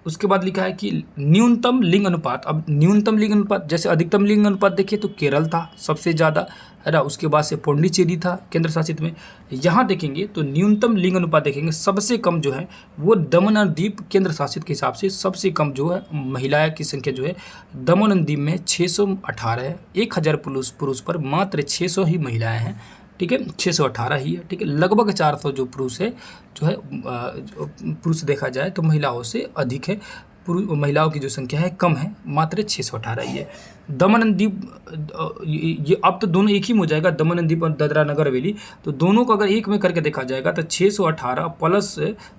उसके बाद लिखा है कि न्यूनतम लिंग अनुपात। अब न्यूनतम लिंग अनुपात, जैसे अधिकतम लिंग अनुपात देखिए तो केरल था सबसे ज़्यादा, है ना, उसके बाद से पौंडीचेरी था केंद्र शासित में। यहाँ देखेंगे तो न्यूनतम लिंग अनुपात देखेंगे सबसे कम जो है वो दमन और दीव केंद्र शासित के हिसाब से सबसे कम जो है महिलाएं की संख्या जो है दमन और दीव में 618 है। 1000 पुरुष पर मात्र 600 ही महिलाएँ हैं। ठीक है, 618 ही है। ठीक है, लगभग 400 जो पुरुष है जो है पुरुष देखा जाए तो महिलाओं से अधिक है, महिलाओं की जो संख्या है कम है, मात्र 618 ही है। दमन एंड दीव ये अब तो दोनों एक ही में हो जाएगा, दमन एंड दीव और दादरा नगर हवेली, तो दोनों को अगर एक में करके देखा जाएगा तो 618 प्लस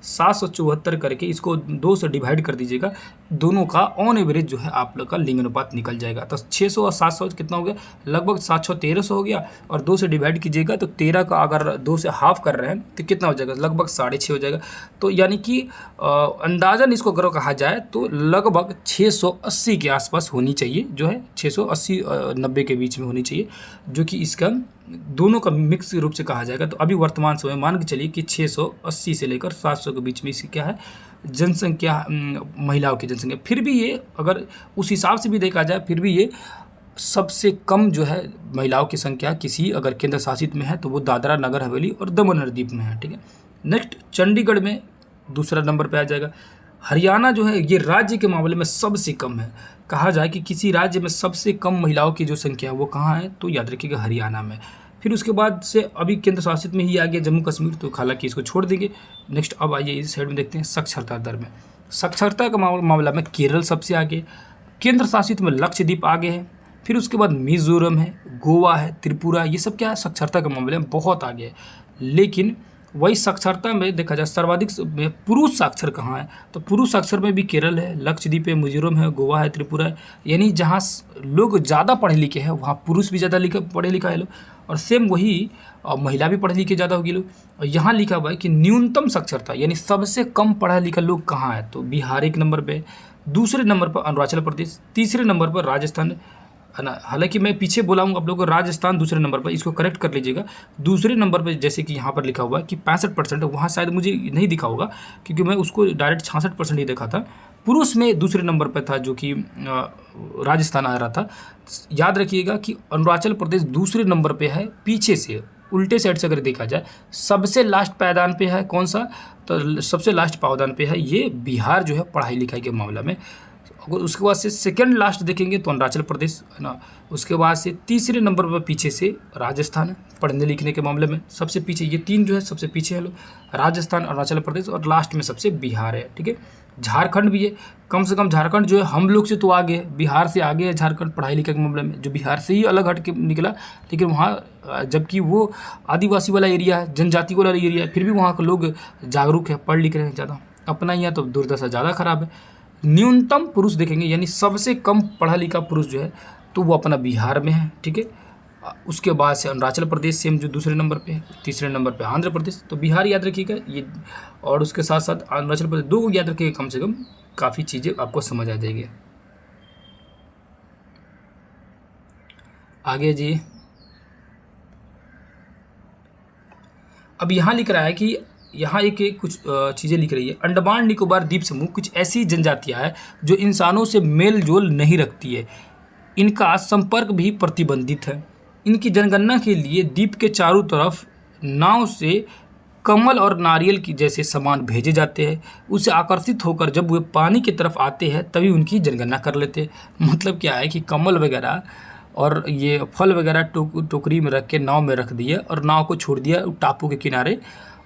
774 करके इसको 2 से डिवाइड कर दीजिएगा, दोनों का ऑन एवरेज जो है आप लोग का लिंग अनुपात निकल जाएगा। तो 600 और 700 कितना हो गया, लगभग 700 1300 हो गया, और 2 से डिवाइड कीजिएगा तो 13 का अगर 2 से हाफ कर रहे हैं तो कितना हो जाएगा, लगभग 6.5 हो जाएगा। तो यानी कि अंदाज़न इसको अगर कहा जाए तो लगभग 680 के आसपास होनी चाहिए, जो है 680-90 के बीच में होनी चाहिए, जो कि इसका दोनों का मिक्स रूप से कहा जाएगा। तो अभी वर्तमान समय मान के चलिए कि 680 से लेकर 700 के बीच में इसकी क्या है जनसंख्या, महिलाओं की जनसंख्या। फिर भी ये अगर उस हिसाब से भी देखा जाए फिर भी ये सबसे कम जो है महिलाओं की संख्या किसी अगर केंद्र शासित में है तो वो दादरा नगर हवेली और दमन और दीव में है। ठीक है, नेक्स्ट चंडीगढ़ में दूसरा नंबर पे आ जाएगा। हरियाणा जो है ये राज्य के मामले में सबसे कम है। कहा जाए कि किसी राज्य में सबसे कम महिलाओं की जो संख्या है वो कहाँ है, तो याद रखिएगा हरियाणा में। फिर उसके बाद से अभी केंद्र शासित में ही आ गया जम्मू कश्मीर, तो हालांकि इसको छोड़ देंगे। नेक्स्ट अब आइए इस साइड में देखते हैं साक्षरता दर में। साक्षरता का मामला में केरल सबसे आगे, केंद्र शासित में लक्षद्वीप आगे है, फिर उसके बाद मिजोरम है, गोवा है, त्रिपुरा, ये सब क्या है साक्षरता के मामले में बहुत आगे है। लेकिन वही साक्षरता में देखा जाए सर्वाधिक में पुरुष साक्षर कहाँ है, तो पुरुष साक्षर में भी केरल है, लक्षद्वीप है, मिजोरम है, गोवा है, त्रिपुरा है। यानी जहाँ लोग ज़्यादा पढ़े लिखे हैं वहाँ पुरुष भी ज़्यादा पढ़े लिखा है लोग, और सेम वही महिला भी पढ़े लिखे ज़्यादा होगी लोग। और यहाँ लिखा हुआ है कि न्यूनतम साक्षरता यानी सबसे कम पढ़ा लिखा लोग कहाँ है, तो बिहार एक नंबर पर, दूसरे नंबर पर अरुणाचल प्रदेश, तीसरे नंबर पर राजस्थान है ना। हालांकि मैं पीछे बोला हूँ आप लोगों को राजस्थान दूसरे नंबर पर, इसको करेक्ट कर लीजिएगा। दूसरे नंबर पर जैसे कि यहाँ पर लिखा हुआ है कि 65% है, वहाँ शायद मुझे नहीं दिखा होगा क्योंकि मैं उसको डायरेक्ट 66% ही देखा था। पुरुष में दूसरे नंबर पर था जो कि राजस्थान आ रहा था। याद रखिएगा कि अरुणाचल प्रदेश दूसरे नंबर पर है, पीछे से उल्टे साइड से अगर देखा जाए सबसे लास्ट पायदान पे है कौन सा, तो सबसे लास्ट पायदान पे है ये बिहार जो है पढ़ाई लिखाई के मामला में। अगर उसके बाद से सेकंड लास्ट देखेंगे तो अरुणाचल प्रदेश है ना, उसके बाद से तीसरे नंबर पर पीछे से राजस्थान है पढ़ने लिखने के मामले में सबसे पीछे, ये तीन जो है सबसे पीछे है लोग, राजस्थान, अरुणाचल प्रदेश और लास्ट में सबसे बिहार है। ठीक है, झारखंड भी है, कम से कम झारखंड जो है हम लोग से तो आगे है, बिहार से आगे है झारखंड पढ़ाई लिखाई के मामले में, जो बिहार से ही अलग हट के निकला, लेकिन वहाँ जबकि वो आदिवासी वाला एरिया है, जनजाति वाला एरिया है, फिर भी वहाँ के लोग जागरूक है, पढ़ लिख रहे हैं ज़्यादा। अपना यहाँ तो दुर्दशा ज़्यादा खराब है। न्यूनतम पुरुष देखेंगे यानी सबसे कम पढ़ा लिखा पुरुष जो है तो वो अपना बिहार में है। ठीक है, उसके बाद से अरुणाचल प्रदेश सेम जो दूसरे नंबर पे है, तीसरे नंबर पे आंध्र प्रदेश, तो बिहार याद रखिएगा ये, और उसके साथ साथ अरुणाचल प्रदेश, दो को याद रखिएगा कम से कम, काफ़ी चीज़ें आपको समझ आ जाएगी। आगे जी, अब यहाँ लिख रहा है कि यहाँ एक कुछ चीज़ें लिख रही है, अंडमान निकोबार द्वीप समूह कुछ ऐसी जनजातियाँ हैं जो इंसानों से मेल जोल नहीं रखती है, इनका संपर्क भी प्रतिबंधित है। इनकी जनगणना के लिए द्वीप के चारों तरफ नाव से कमल और नारियल की जैसे सामान भेजे जाते हैं, उससे आकर्षित होकर जब वे पानी की तरफ आते हैं तभी उनकी जनगणना कर लेते हैं। मतलब क्या है कि कमल वगैरह और ये फल वगैरह टोकरी में रख के नाव में रख दिए और नाव को छोड़ दिया टापू के किनारे,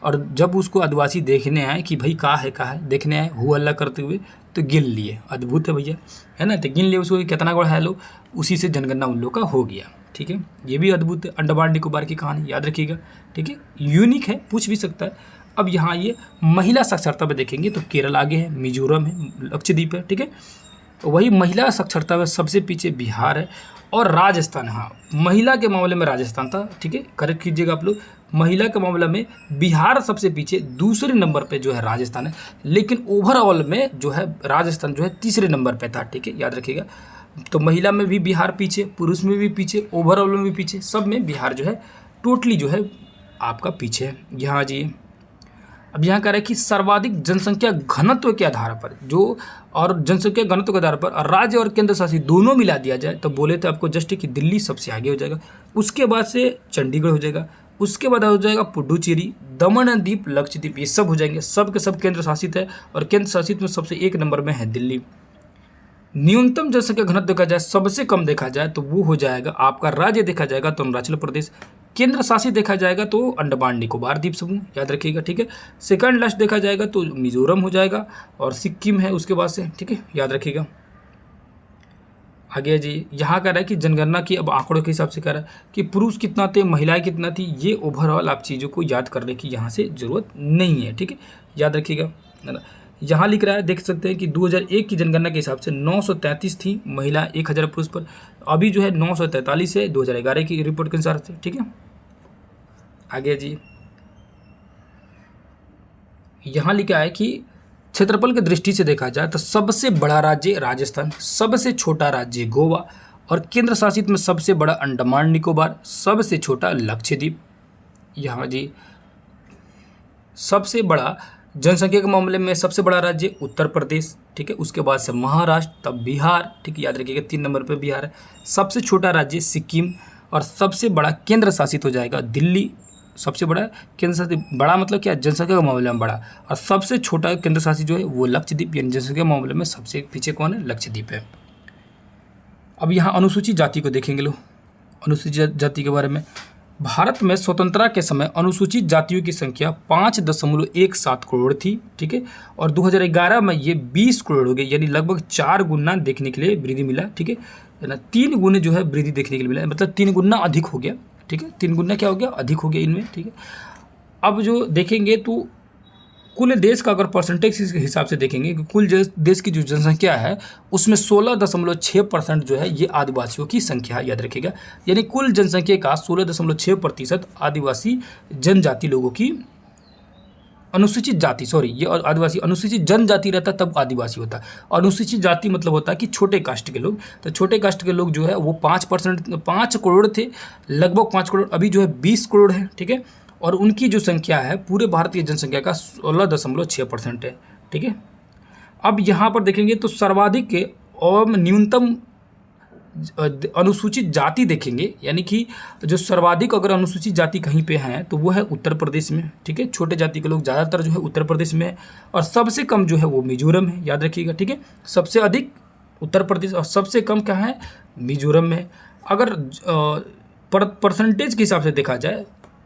और जब उसको आदिवासी देखने आए कि भाई कहाँ है देखने आए, हु अल्लाह करते हुए, तो गिन लिए। अद्भुत है भैया, है ना, तो गिन लिए उसको कितना बड़ा है लोग, उसी से जनगणना उन लोग का हो गया। ठीक है, ये भी अद्भुत है अंडमान निकोबार की कहानी, याद रखिएगा। ठीक है, यूनिक है, पूछ भी सकता है। अब यहाँ ये महिला साक्षरता में देखेंगे तो केरल आगे है, मिजोरम है, लक्षद्वीप है। ठीक है, वही महिला साक्षरता में सबसे पीछे बिहार है और राजस्थान। हाँ, महिला के मामले में राजस्थान था। ठीक है, करेक्ट कीजिएगा आप लोग, महिला के मामला में बिहार सबसे पीछे, दूसरे नंबर पे जो है राजस्थान है, लेकिन ओवरऑल में जो है राजस्थान जो है तीसरे नंबर पे था। ठीक है, याद रखिएगा। तो महिला में भी बिहार पीछे, पुरुष में भी पीछे, ओवरऑल में भी पीछे, सब में बिहार जो है टोटली जो है आपका पीछे है। यहाँ जी अब यहाँ कह रहा है कि सर्वाधिक जनसंख्या घनत्व के आधार पर जो, और जनसंख्या घनत्व के आधार पर राज्य और केंद्र शासित दोनों मिला दिया जाए तो बोले थे आपको जस्ट कि दिल्ली सबसे आगे हो जाएगा, उसके बाद से चंडीगढ़ हो जाएगा, उसके बाद हो जाएगा पुडुचेरी, दमन एंड दीप, लक्षद्वीप, ये सब हो जाएंगे। सब के सब केंद्र शासित है और केंद्र शासित में सबसे एक नंबर में है दिल्ली। न्यूनतम जनसंख्या घनत्व देखा जाए, सबसे कम देखा जाए तो वो हो जाएगा आपका, राज्य देखा जाएगा तो अरुणाचल प्रदेश, केंद्र शासित देखा जाएगा तो अंडमान निकोबार द्वीप समूह, याद रखिएगा। ठीक है, सेकंड लास्ट देखा जाएगा तो मिजोरम हो जाएगा और सिक्किम है उसके बाद से। ठीक है, याद रखिएगा। आगे जी यहाँ कह रहा है कि जनगणना की अब आंकड़ों के हिसाब से कह रहा है कि पुरुष कितना थे, महिलाएं कितना थी, ये ओवरऑल आप चीज़ों को याद करने की यहाँ से ज़रूरत नहीं है। ठीक है, याद रखिएगा, है ना। यहाँ लिख रहा है, देख सकते हैं कि 2001 की जनगणना के हिसाब से 933 थी महिला 1000 पुरुष पर, अभी जो है 943 है 2011 की रिपोर्ट के अनुसार से। ठीक है, आगे जी यहाँ लिखा है कि क्षेत्रफल की दृष्टि से देखा जाए तो सबसे बड़ा राज्य राजस्थान, सबसे छोटा राज्य गोवा और केंद्र शासित में सबसे बड़ा अंडमान निकोबार, सबसे छोटा लक्षद्वीप। यहाँ जी सबसे बड़ा जनसंख्या के मामले में सबसे बड़ा राज्य उत्तर प्रदेश। ठीक है, उसके बाद से महाराष्ट्र, तब बिहार। ठीक है, याद रखिएगा 3 नंबर पे बिहार है। सबसे छोटा राज्य सिक्किम और सबसे बड़ा केंद्र शासित हो जाएगा दिल्ली। सबसे बड़ा केंद्र शासित, बड़ा मतलब क्या, जनसंख्या के मामले में बड़ा, और सबसे छोटा केंद्र शासित जो है वो लक्षद्वीप, यानी जनसंख्या के मामले में सबसे पीछे कौन है, लक्षद्वीप है। अब यहाँ अनुसूचित जाति को देखेंगे लोग, अनुसूचित जाति के बारे में। भारत में स्वतंत्रता के समय अनुसूचित जातियों की संख्या 5.17 करोड़ थी। ठीक है, और 2011 में ये 20 करोड़ हो गई, यानी लगभग 4 गुना देखने के लिए वृद्धि मिला। ठीक है ना, 3 गुने जो है वृद्धि देखने के लिए मिला, मतलब 3 गुना अधिक हो गया। ठीक है, 3 गुना क्या हो गया, अधिक हो गया इनमें। ठीक है, अब जो देखेंगे तो कुल देश का अगर परसेंटेज के हिसाब से देखेंगे कि कुल देश की जो जनसंख्या है उसमें 16.6% जो है ये आदिवासियों की संख्या है, याद रखिएगा। यानी कुल जनसंख्या का 16.6% आदिवासी जनजाति लोगों की, अनुसूचित जाति, सॉरी ये आदिवासी, अनुसूचित जनजाति रहता तब आदिवासी होता। अनुसूचित जाति मतलब होता है कि छोटे कास्ट के लोग, तो छोटे कास्ट के लोग जो है वो 5 करोड़ थे, लगभग 5 करोड़, अभी जो है 20 करोड़ है। ठीक है, और उनकी जो संख्या है पूरे भारत की जनसंख्या का 16.6% है। ठीक है, अब यहाँ पर देखेंगे तो सर्वाधिक और न्यूनतम अनुसूचित जाति देखेंगे, यानी कि जो सर्वाधिक अगर अनुसूचित जाति कहीं पे हैं तो वो है उत्तर प्रदेश में। ठीक है, छोटे जाति के लोग ज़्यादातर जो है उत्तर प्रदेश में है, और सबसे कम जो है वो मिजोरम है, याद रखिएगा। ठीक है, सबसे अधिक उत्तर प्रदेश और सबसे कम क्या है, मिजोरम में। अगर परसेंटेज के हिसाब से देखा जाए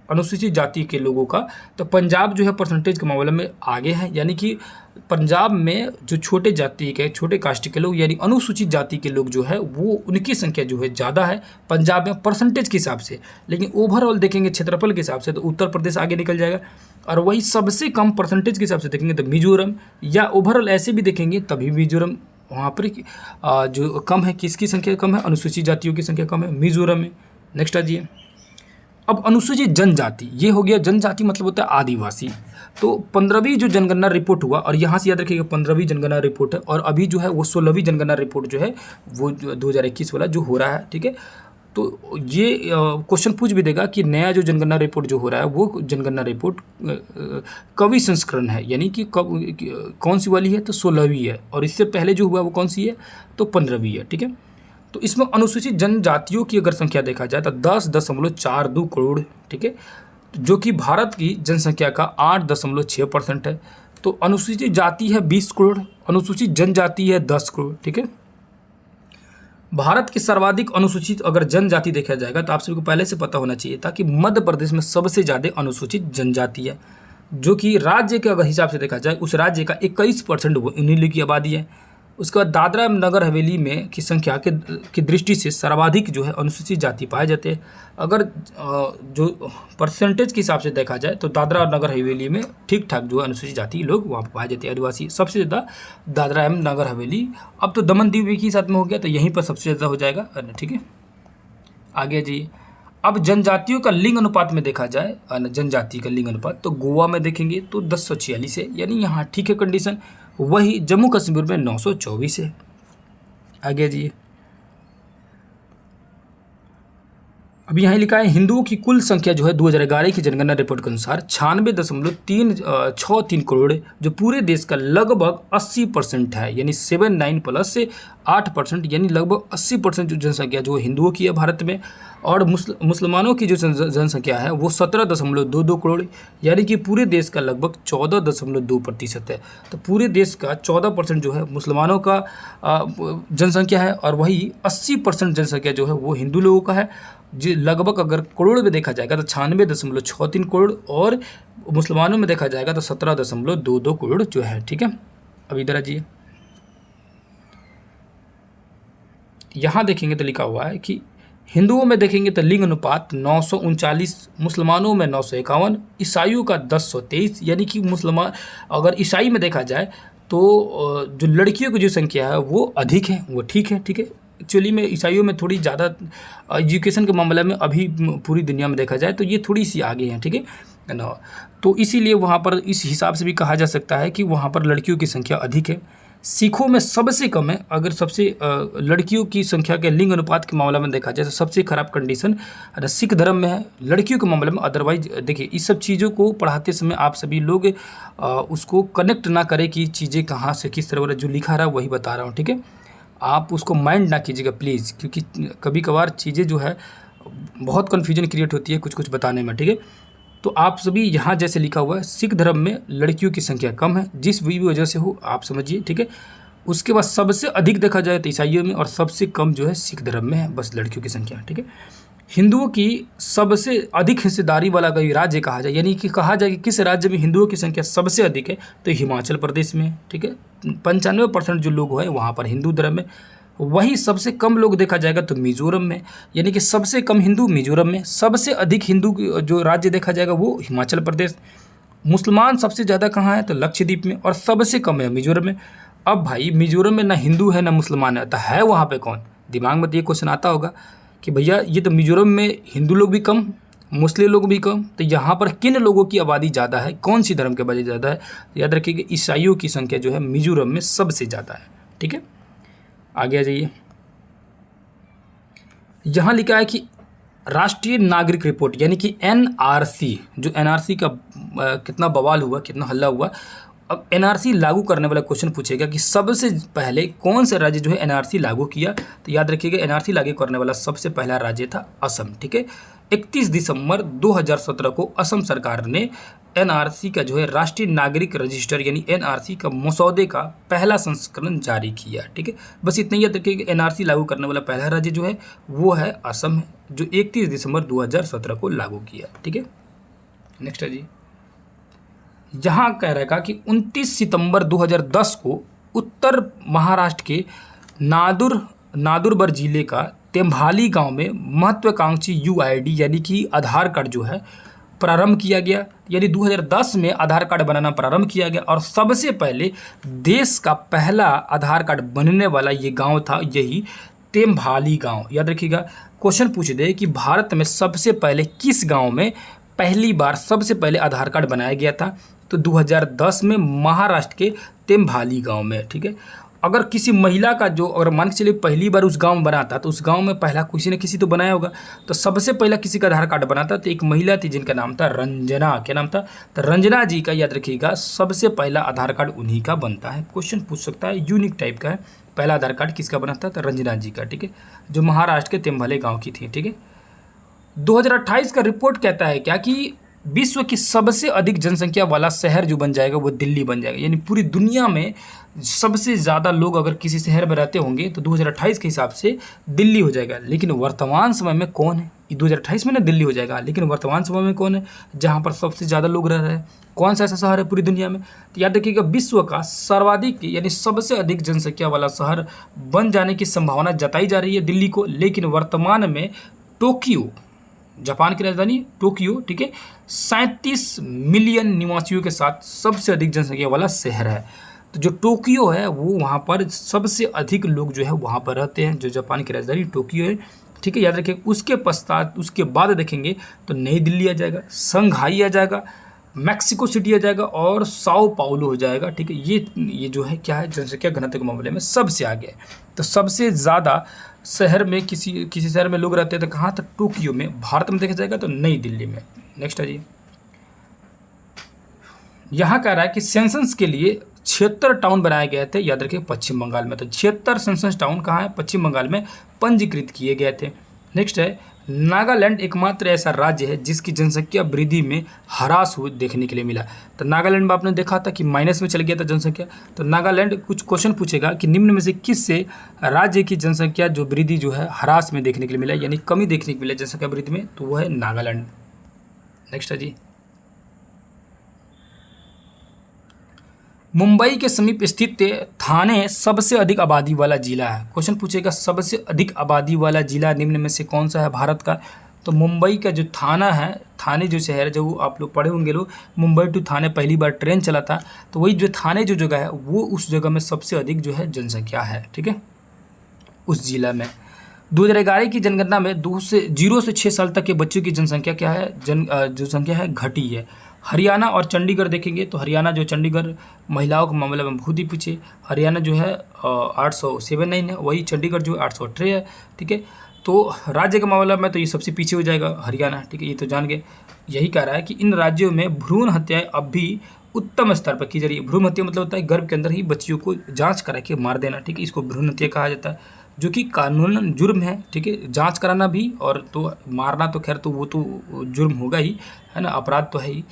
अनुसूचित जाति के लोगों का, तो पंजाब जो है परसेंटेज के मामले में आगे है, यानी कि पंजाब में जो छोटे जाति के, छोटे कास्ट के लोग, यानी अनुसूचित जाति के लोग जो है वो, उनकी संख्या जो है ज़्यादा है पंजाब में परसेंटेज के हिसाब से। लेकिन ओवरऑल देखेंगे क्षेत्रफल के हिसाब से तो उत्तर प्रदेश आगे निकल जाएगा, और वही सबसे कम परसेंटेज के हिसाब से देखेंगे तो मिजोरम, या ओवरऑल ऐसे भी देखेंगे तभी मिजोरम वहाँ पर जो कम है, किसकी संख्या कम है, अनुसूचित जातियों की संख्या कम है, मिजोरम में। नेक्स्ट आ जाइए। अब अनुसूचित जनजाति, ये हो गया, जनजाति मतलब होता है आदिवासी। तो 15वीं जो जनगणना रिपोर्ट हुआ, और यहाँ से याद रखिएगा 15वीं जनगणना रिपोर्ट है, और अभी जो है वो 16वीं जनगणना रिपोर्ट जो है वो 2021 वाला जो हो रहा है। ठीक है, तो ये क्वेश्चन पूछ भी देगा कि नया जो जनगणना रिपोर्ट जो हो रहा है वो जनगणना रिपोर्ट कभी संस्करण है, यानी कि कब, कौन सी वाली है, तो 16वीं है, और इससे पहले जो हुआ वो कौन सी है, तो 15वीं है। ठीक है, तो इसमें अनुसूचित जनजातियों की अगर संख्या देखा जाए तो 10.42 करोड़। ठीक है, जो कि भारत की जनसंख्या का 8.6% है। तो अनुसूचित जाति है 20 करोड़, अनुसूचित जनजाति है 10 करोड़। ठीक है, भारत की सर्वाधिक अनुसूचित अगर जनजाति देखा जाएगा तो आप सभी को पहले से पता होना चाहिए था कि मध्य प्रदेश में सबसे ज़्यादा अनुसूचित जनजाति है, जो कि राज्य के अगर हिसाब से देखा जाए उस राज्य का 21% उन्हीं की आबादी है। उसके बाद दादरा एवं नगर हवेली में की संख्या की दृष्टि से सर्वाधिक जो है अनुसूचित जाति पाए जाते हैं। अगर जो परसेंटेज के हिसाब से देखा जाए तो दादरा और नगर हवेली में ठीक ठाक जो है अनुसूचित जाति लोग वहाँ पर पाए जाते हैं, आदिवासी सबसे ज़्यादा दादरा एवं नगर हवेली। अब तो दमन दीव एक ही साथ में हो गया तो यहीं पर सबसे ज़्यादा हो जाएगा। ठीक है, आगे जी। अब जनजातियों का लिंग अनुपात में देखा जाए, जनजाति का लिंग अनुपात, तो गोवा में देखेंगे तो 1046 है, यानी यहाँ ठीक है कंडीशन। वही जम्मू कश्मीर में 924 है। आगे जी, अब यहाँ लिखा है हिंदुओं की कुल संख्या जो है 2011 की जनगणना रिपोर्ट के अनुसार 96.363 करोड़, जो पूरे देश का लगभग 80% है, यानी 79 प्लस से 8%, यानी लगभग 80% जो जनसंख्या जो हिंदुओं की है भारत में। और मुसलमानों की जो जनसंख्या है वो 17.22 करोड़, यानी कि पूरे देश का लगभग 14.2% है। तो पूरे देश का 14% जो है मुसलमानों का जनसंख्या है, और वही 80% जनसंख्या जो है वो हिंदू लोगों का है। जी लगभग अगर करोड़ में देखा जाएगा तो 96.63 करोड़, और मुसलमानों में देखा जाएगा तो 17.22 करोड़ जो है। ठीक है, अब इधर आ जाइए, यहाँ देखेंगे तो लिखा हुआ है कि हिंदुओं में देखेंगे तो लिंग अनुपात 939, मुसलमानों में 951, ईसाइयों का 1023, यानी कि मुसलमान अगर ईसाई में देखा जाए तो जो लड़कियों की जो संख्या है वो अधिक है, वो ठीक है। ठीक है, एक्चुअली में ईसाइयों में थोड़ी ज़्यादा एजुकेशन के मामले में अभी पूरी दुनिया में देखा जाए तो ये थोड़ी सी आगे हैं। ठीक है ना, तो इसीलिए वहाँ पर इस हिसाब से भी कहा जा सकता है कि वहाँ पर लड़कियों की संख्या अधिक है। सिखों में सबसे कम है, अगर सबसे लड़कियों की संख्या के लिंग अनुपात के मामले में देखा जाए तो सबसे खराब कंडीशन सिख धर्म में है लड़कियों के मामले में। अदरवाइज देखिए, इस सब चीज़ों को पढ़ाते समय आप सभी लोग उसको कनेक्ट ना करें कि चीज़ें कहाँ से किस तरह, जो लिखा रहा है वही बता रहा हूँ। ठीक है, आप उसको माइंड ना कीजिएगा प्लीज़, क्योंकि कभी कभार चीज़ें जो है बहुत कन्फ्यूजन क्रिएट होती है कुछ बताने में। ठीक है, तो आप सभी यहाँ जैसे लिखा हुआ है सिख धर्म में लड़कियों की संख्या कम है, जिस भी वजह से हो आप समझिए। ठीक है, उसके बाद सबसे अधिक देखा जाए तो ईसाइयों में, और सबसे कम जो है सिख धर्म में है, बस लड़कियों की संख्या। ठीक है, हिंदुओं की सबसे अधिक हिस्सेदारी वाला अगर राज्य कहा जाए, यानी कि कहा जाए कि किस राज्य में हिंदुओं की संख्या सबसे अधिक है, तो हिमाचल प्रदेश में। ठीक है, 95% जो लोग हैं वहाँ पर हिंदू धर्म में। वही सबसे कम लोग देखा जाएगा तो मिजोरम में, यानी कि सबसे कम हिंदू मिजोरम में। सबसे अधिक हिंदू जो राज्य देखा जाएगा वो हिमाचल प्रदेश। मुसलमान सबसे ज़्यादा कहाँ है तो लक्षद्वीप में, और सबसे कम है मिजोरम में। अब भाई मिजोरम में ना हिंदू है ना मुसलमान है, तो है वहाँ पे कौन? दिमाग में तो ये क्वेश्चन आता होगा कि भैया ये तो मिजोरम में हिंदू लोग भी कम, मुस्लिम लोग भी कम, तो यहाँ पर किन लोगों की आबादी ज़्यादा है, कौन सी धर्म की आबादी ज़्यादा है? याद रखिए कि ईसाइयों की संख्या जो है मिजोरम में सबसे ज़्यादा है। ठीक है, आगे आ जाइए, यहाँ लिखा है कि राष्ट्रीय नागरिक रिपोर्ट यानी कि एनआरसी, जो एनआरसी का कितना बवाल हुआ, कितना हल्ला हुआ। अब एनआरसी लागू करने वाला क्वेश्चन पूछेगा कि सबसे पहले कौन सा राज्य जो है एनआरसी लागू किया, तो याद रखिएगा एनआरसी लागू करने वाला सबसे पहला राज्य था असम। ठीक है, 31 दिसंबर 2017 को असम सरकार ने एनआरसी का जो है राष्ट्रीय नागरिक रजिस्टर यानी एनआरसी का मसौदे का पहला संस्करण जारी किया। ठीक है, बस इतना ही याद रखिए कि एनआरसी लागू करने वाला पहला राज्य जो है वो है असम है, जो 31 दिसंबर 2017 को लागू किया। ठीक है, नेक्स्ट है जी, यहाँ कह रहेगा कि 29 सितंबर 2010 को उत्तर महाराष्ट्र के नादुरबर जिले का तेम्भाली गांव में महत्वाकांक्षी यूआईडी यानी कि आधार कार्ड जो है प्रारंभ किया गया। यानी 2010 में आधार कार्ड बनाना प्रारंभ किया गया, और सबसे पहले देश का पहला आधार कार्ड बनने वाला ये गांव था, यही तेम्भाली गांव। याद रखिएगा, क्वेश्चन पूछ दे कि भारत में सबसे पहले किस गांव में पहली बार सबसे पहले आधार कार्ड बनाया गया था, तो 2010 में महाराष्ट्र के तेम्भाली गांव में। ठीक है, अगर किसी महिला का जो अगर मान के चलिए पहली बार उस गांव में बना था, तो उस गांव में पहला किसी न किसी तो बनाया होगा, तो सबसे पहला किसी का आधार कार्ड बना था तो एक महिला थी जिनका नाम था रंजना। क्या नाम था? तो रंजना जी का याद रखिएगा सबसे पहला आधार कार्ड उन्हीं का बनता है। क्वेश्चन पूछ सकता है, यूनिक टाइप का है। पहला आधार कार्ड किसका बना था? तो रंजना जी का। ठीक है, जो महाराष्ट्र के तेम्भाले गाँव की थी। ठीक है, 2028 का रिपोर्ट कहता है क्या कि विश्व की सबसे अधिक जनसंख्या वाला शहर जो बन जाएगा वो दिल्ली बन जाएगा। यानी पूरी दुनिया में सबसे ज़्यादा लोग अगर किसी शहर में रहते होंगे तो 2028 के हिसाब से दिल्ली हो जाएगा। लेकिन वर्तमान समय में कौन है? 2028 में ना दिल्ली हो जाएगा, लेकिन वर्तमान समय में कौन है जहाँ पर सबसे ज़्यादा लोग रह रहे हैं? कौन सा ऐसा शहर है पूरी दुनिया में? तो याद रखिएगा, विश्व का सर्वाधिक यानी सबसे अधिक जनसंख्या वाला शहर बन जाने की संभावना जताई जा रही है दिल्ली को। लेकिन वर्तमान में टोक्यो, जापान की राजधानी टोक्यो, ठीक है, 37 मिलियन निवासियों के साथ सबसे अधिक जनसंख्या वाला शहर है। तो जो टोक्यो है वो वहाँ पर सबसे अधिक लोग जो है वहाँ पर रहते हैं। जो जापान की राजधानी टोक्यो है, ठीक है, याद रखिए। उसके पश्चात उसके बाद देखेंगे तो नई दिल्ली आ जाएगा, संघाई आ जाएगा, मैक्सिको सिटी आ जाएगा और साओ पाउलो हो जाएगा। ठीक है, ये जो है क्या है, जनसंख्या घनत्व के मामले में सबसे आगे है। तो सबसे ज़्यादा शहर में किसी शहर में लोग रहते हैं तो कहाँ, तो टोक्यो में। भारत में देखा जाएगा तो नई दिल्ली में। नेक्स्ट है जी, यहाँ कह रहा है कि सेंसस के लिए 76 टाउन बनाए गए थे, याद रखिए पश्चिम बंगाल में। तो 76 सेंसस टाउन कहाँ है, पश्चिम बंगाल में पंजीकृत किए गए थे। नेक्स्ट है, नागालैंड एकमात्र ऐसा राज्य है जिसकी जनसंख्या वृद्धि में ह्रास हुई देखने के लिए मिला। तो नागालैंड में आपने देखा था कि माइनस में चल गया था जनसंख्या। तो नागालैंड कुछ क्वेश्चन पूछेगा कि निम्न में से किस से राज्य की जनसंख्या जो वृद्धि जो है ह्रास में देखने के लिए मिला, यानी कमी देखने को मिला जनसंख्या वृद्धि में, तो वो है नागालैंड। नेक्स्ट है जी, मुंबई के समीप स्थित थाने सबसे अधिक आबादी वाला जिला है। क्वेश्चन पूछेगा सबसे अधिक आबादी वाला जिला निम्न में से कौन सा है भारत का। तो मुंबई का जो थाना है, थाने जो शहर है, जो आप लोग पढ़े होंगे लोग, मुंबई टू थाने पहली बार ट्रेन चला था, तो वही जो थाने जो जगह है वो उस जगह में सबसे अधिक जो है जनसंख्या है। ठीक है, उस जिला में 2011 की जनगणना में 0 से 6 साल तक के बच्चों की जनसंख्या क्या है, जो संख्या है घटी है। हरियाणा और चंडीगढ़ देखेंगे तो हरियाणा जो चंडीगढ़ महिलाओं के मामले में बहुत ही पीछे, हरियाणा जो है 879 है, वही चंडीगढ़ जो 818 है। ठीक है, तो राज्य के मामले में तो ये सबसे पीछे हो जाएगा हरियाणा। ठीक है, ये तो जान गए। यही कह रहा है कि इन राज्यों में भ्रूण हत्याएं अब भी उत्तम स्तर पर की जा रही है। भ्रूण हत्या मतलब होता है गर्भ के अंदर ही बच्चियों को जांच करा के मार देना। ठीक है, इसको भ्रूण हत्या कहा जाता है, जो कि कानूनन जुर्म है। ठीक है, जांच कराना भी और तो मारना तो खैर तो वो तो जुर्म होगा ही, है ना, अपराध तो है ही।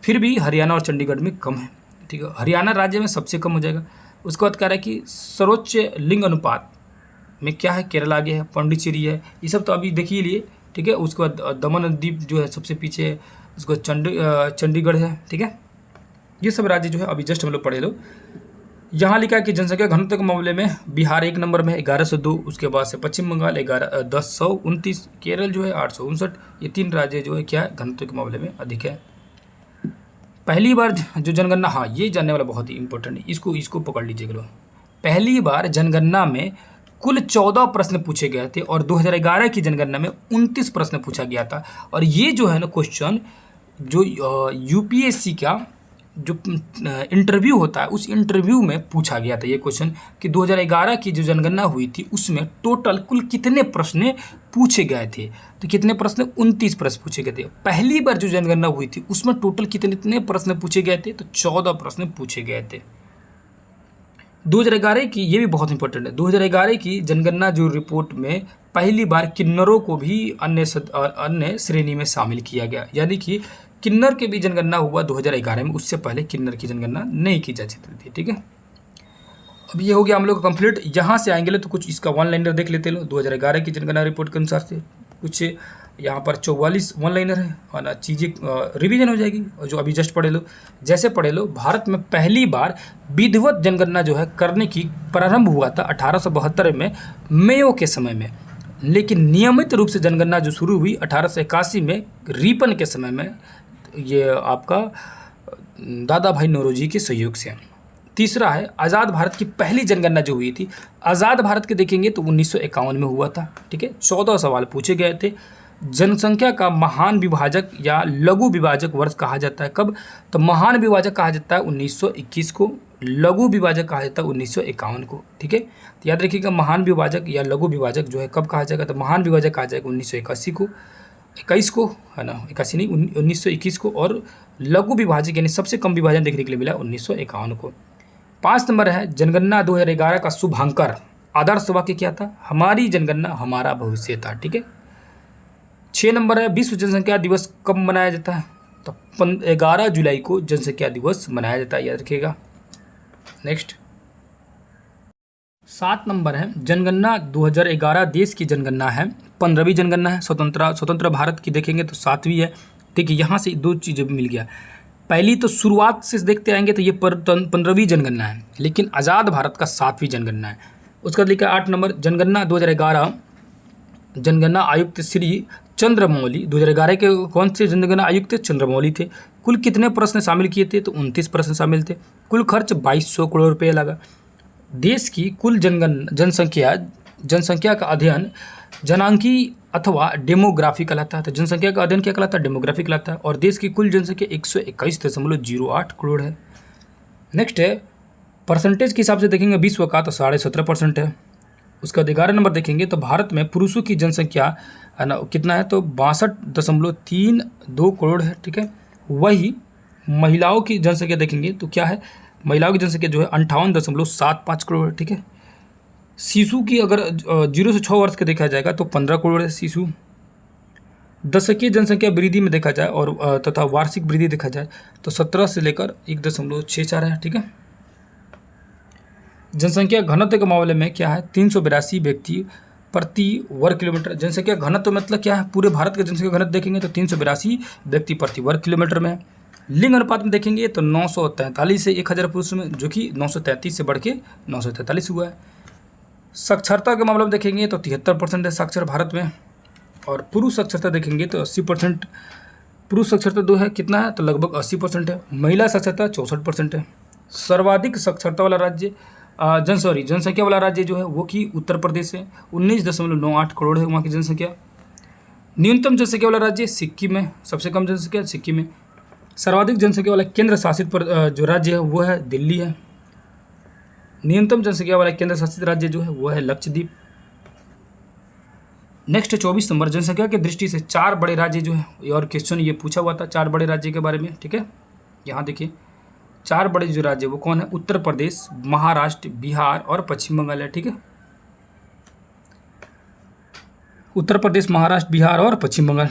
फिर भी हरियाणा और चंडीगढ़ में कम है। ठीक है, हरियाणा राज्य में सबसे कम हो जाएगा। उसके बाद कह रहा है कि सर्वोच्च लिंग अनुपात में क्या है, केरल आगे है, पांडिचेरी है, ये सब तो अभी देख ही लिए। ठीक है, उसके बाद दमन द्वीप जो है सबसे पीछे है, उसके बाद चंडीगढ़ है। ठीक है, ये सब राज्य जो है अभी जस्ट हम लोग पढ़े लो। यहाँ लिखा है कि जनसंख्या घनत्व के मामले में बिहार 1 नंबर में 1102, उसके बाद से पश्चिम बंगाल 1029, केरल जो है 859। ये 3 राज्य जो है क्या है, घनत्व के मामले में अधिक है। पहली बार जो जनगणना, हाँ ये जानने वाला बहुत ही इंपॉर्टेंट है, इसको पकड़ लीजिएगा लोग। पहली बार जनगणना में कुल 14 प्रश्न पूछे गए थे और 2011 की जनगणना में 29 प्रश्न पूछा गया था। और ये जो है ना क्वेश्चन, जो यूपीएससी का जो इंटरव्यू होता है उस इंटरव्यू में पूछा गया था ये क्वेश्चन कि 2011 की जो जनगणना हुई थी उसमें टोटल कुल कितने प्रश्न पूछे गए थे। तो कितने प्रश्न, 29 प्रश्न पूछे गए थे। पहली बार जो जनगणना हुई थी उसमें टोटल कितने प्रश्न पूछे गए थे, तो 14 प्रश्न पूछे गए थे। 2011 की, ये भी बहुत इंपॉर्टेंट है, 2011 की जनगणना जो रिपोर्ट में पहली बार किन्नरों को भी अन्य श्रेणी में शामिल किया गया, यानी कि किन्नर के भी जनगणना हुआ 2011 में, उससे पहले किन्नर की जनगणना नहीं की जा सकती थी। ठीक है, अब ये हो गया हम लोग का कंप्लीट। यहाँ से आएंगे तो कुछ इसका वन लाइनर देख लेते लो। 2011 की जनगणना रिपोर्ट के अनुसार से कुछ यहाँ पर 44 वन लाइनर है और ना चीज़ें रिवीजन हो जाएगी, और जो अभी जस्ट पढ़े लो। जैसे पढ़े लो, भारत में पहली बार विधिवत जनगणना जो है करने की प्रारंभ हुआ था 1872 में मेयो के समय में, लेकिन नियमित रूप से जनगणना जो शुरू हुई 1881 में रिपन के समय में, ये आपका दादा भाई नौरोजी के सहयोग से। तीसरा है आज़ाद भारत की पहली जनगणना जो हुई थी, आज़ाद भारत के देखेंगे तो 1951 में हुआ था। ठीक है, 14 सवाल पूछे गए थे। जनसंख्या का महान विभाजक या लघु विभाजक वर्ष कहा जाता है कब, तो महान विभाजक कहा जाता है 1921 को, लघु विभाजक कहा जाता है 1951 को। ठीक है, तो याद रखिएगा महान विभाजक या लघु विभाजक जो है कब कहा जाएगा, तो महान विभाजक कहा जाएगा 1981 को, 21 को, है ना, 81 नहीं 1921 को, और लघु विभाजक यानी सबसे कम विभाजन देखने के लिए मिला 1951 को। 5 नंबर है जनगणना 2011 का शुभांकर आदर्श वाक्य क्या था, हमारी जनगणना हमारा भविष्य था। ठीक है, 6 नंबर है विश्व जनसंख्या दिवस कब मनाया जाता है, तो 11 जुलाई को जनसंख्या दिवस मनाया जाता है, याद रखिएगा। नेक्स्ट 7 नंबर है जनगणना 2011 देश की जनगणना है, 15वीं जनगणना है। स्वतंत्र भारत की देखेंगे तो 7वीं है। देखिए यहाँ से 2 चीज़ें मिल गया। पहली तो शुरुआत से देखते आएंगे तो ये 15वीं जनगणना है, लेकिन आज़ाद भारत का 7वीं जनगणना है। उसका लिखा 8 नंबर जनगणना 2011 जनगणना आयुक्त श्री चंद्रमौली, 2011 के कौन से जनगणना आयुक्त चंद्रमौली थे। कुल कितने प्रश्न शामिल किए थे, तो 29 प्रश्न शामिल थे। कुल खर्च 2200 करोड़ रुपये लगा। देश की कुल जनसंख्या जनसंख्या का अध्ययन जनांकी अथवा डेमोग्राफी कहलाता है। तो जनसंख्या का अध्ययन क्या कहलाता है? डेमोग्राफी कहलाता है। और देश की कुल जनसंख्या 121.08 करोड़ है। नेक्स्ट है परसेंटेज के हिसाब से देखेंगे विश्व का तो 17.5% है। उसका 11 नंबर देखेंगे तो भारत में पुरुषों की जनसंख्या है ना कितना है? तो 62.32 करोड़ है। ठीक है। वही महिलाओं की जनसंख्या देखेंगे तो क्या है? महिलाओं की जनसंख्या जो है 58.75 करोड़ है। ठीक है। शिशु की अगर 0 से 6 वर्ष के देखा जाएगा तो 15 करोड़ है शिशु। दशकीय जनसंख्या वृद्धि में देखा जाए और तथा वार्षिक वृद्धि देखा जाए तो 17 से लेकर 1.64 है। ठीक है। जनसंख्या घनत्व के मामले में क्या है? 382 व्यक्ति प्रति वर्ग किलोमीटर। जनसंख्या घनत्व मतलब क्या है? पूरे भारत का जनसंख्या घनत्व देखेंगे तो 382 व्यक्ति प्रति वर्ग किलोमीटर में है। लिंग अनुपात में देखेंगे तो 943 से 1000 पुरुष में, जो कि 933 से बढ़ के 943 हुआ है। साक्षरता के मामले में देखेंगे तो 73% है साक्षर भारत में। और पुरुष साक्षरता देखेंगे तो 80%। पुरुष साक्षरता दो है कितना है? तो लगभग 80% है। महिला साक्षरता 64% है। सर्वाधिक साक्षरता वाला राज्य जनसंख्या वाला राज्य जो है वो कि उत्तर प्रदेश है। 19.98 करोड़ है वहाँ की जनसंख्या। न्यूनतम जनसंख्या वाला राज्य सिक्किम है। सबसे कम जनसंख्या सिक्किम है। सर्वाधिक जनसंख्या वाला केंद्र शासित जो राज्य है वो है दिल्ली है। न्यूनतम जनसंख्या वाला केंद्र शासित राज्य जो है वो है लक्षद्वीप। नेक्स्ट 24 नंबर, जनसंख्या की दृष्टि से 4 बड़े राज्य जो है, और क्वेश्चन ये पूछा हुआ था 4 बड़े राज्य के बारे में। ठीक है। यहाँ देखिए 4 बड़े जो राज्य वो कौन है? उत्तर प्रदेश, महाराष्ट्र, बिहार और पश्चिम बंगाल है। ठीक है। उत्तर प्रदेश, महाराष्ट्र, बिहार और पश्चिम बंगाल।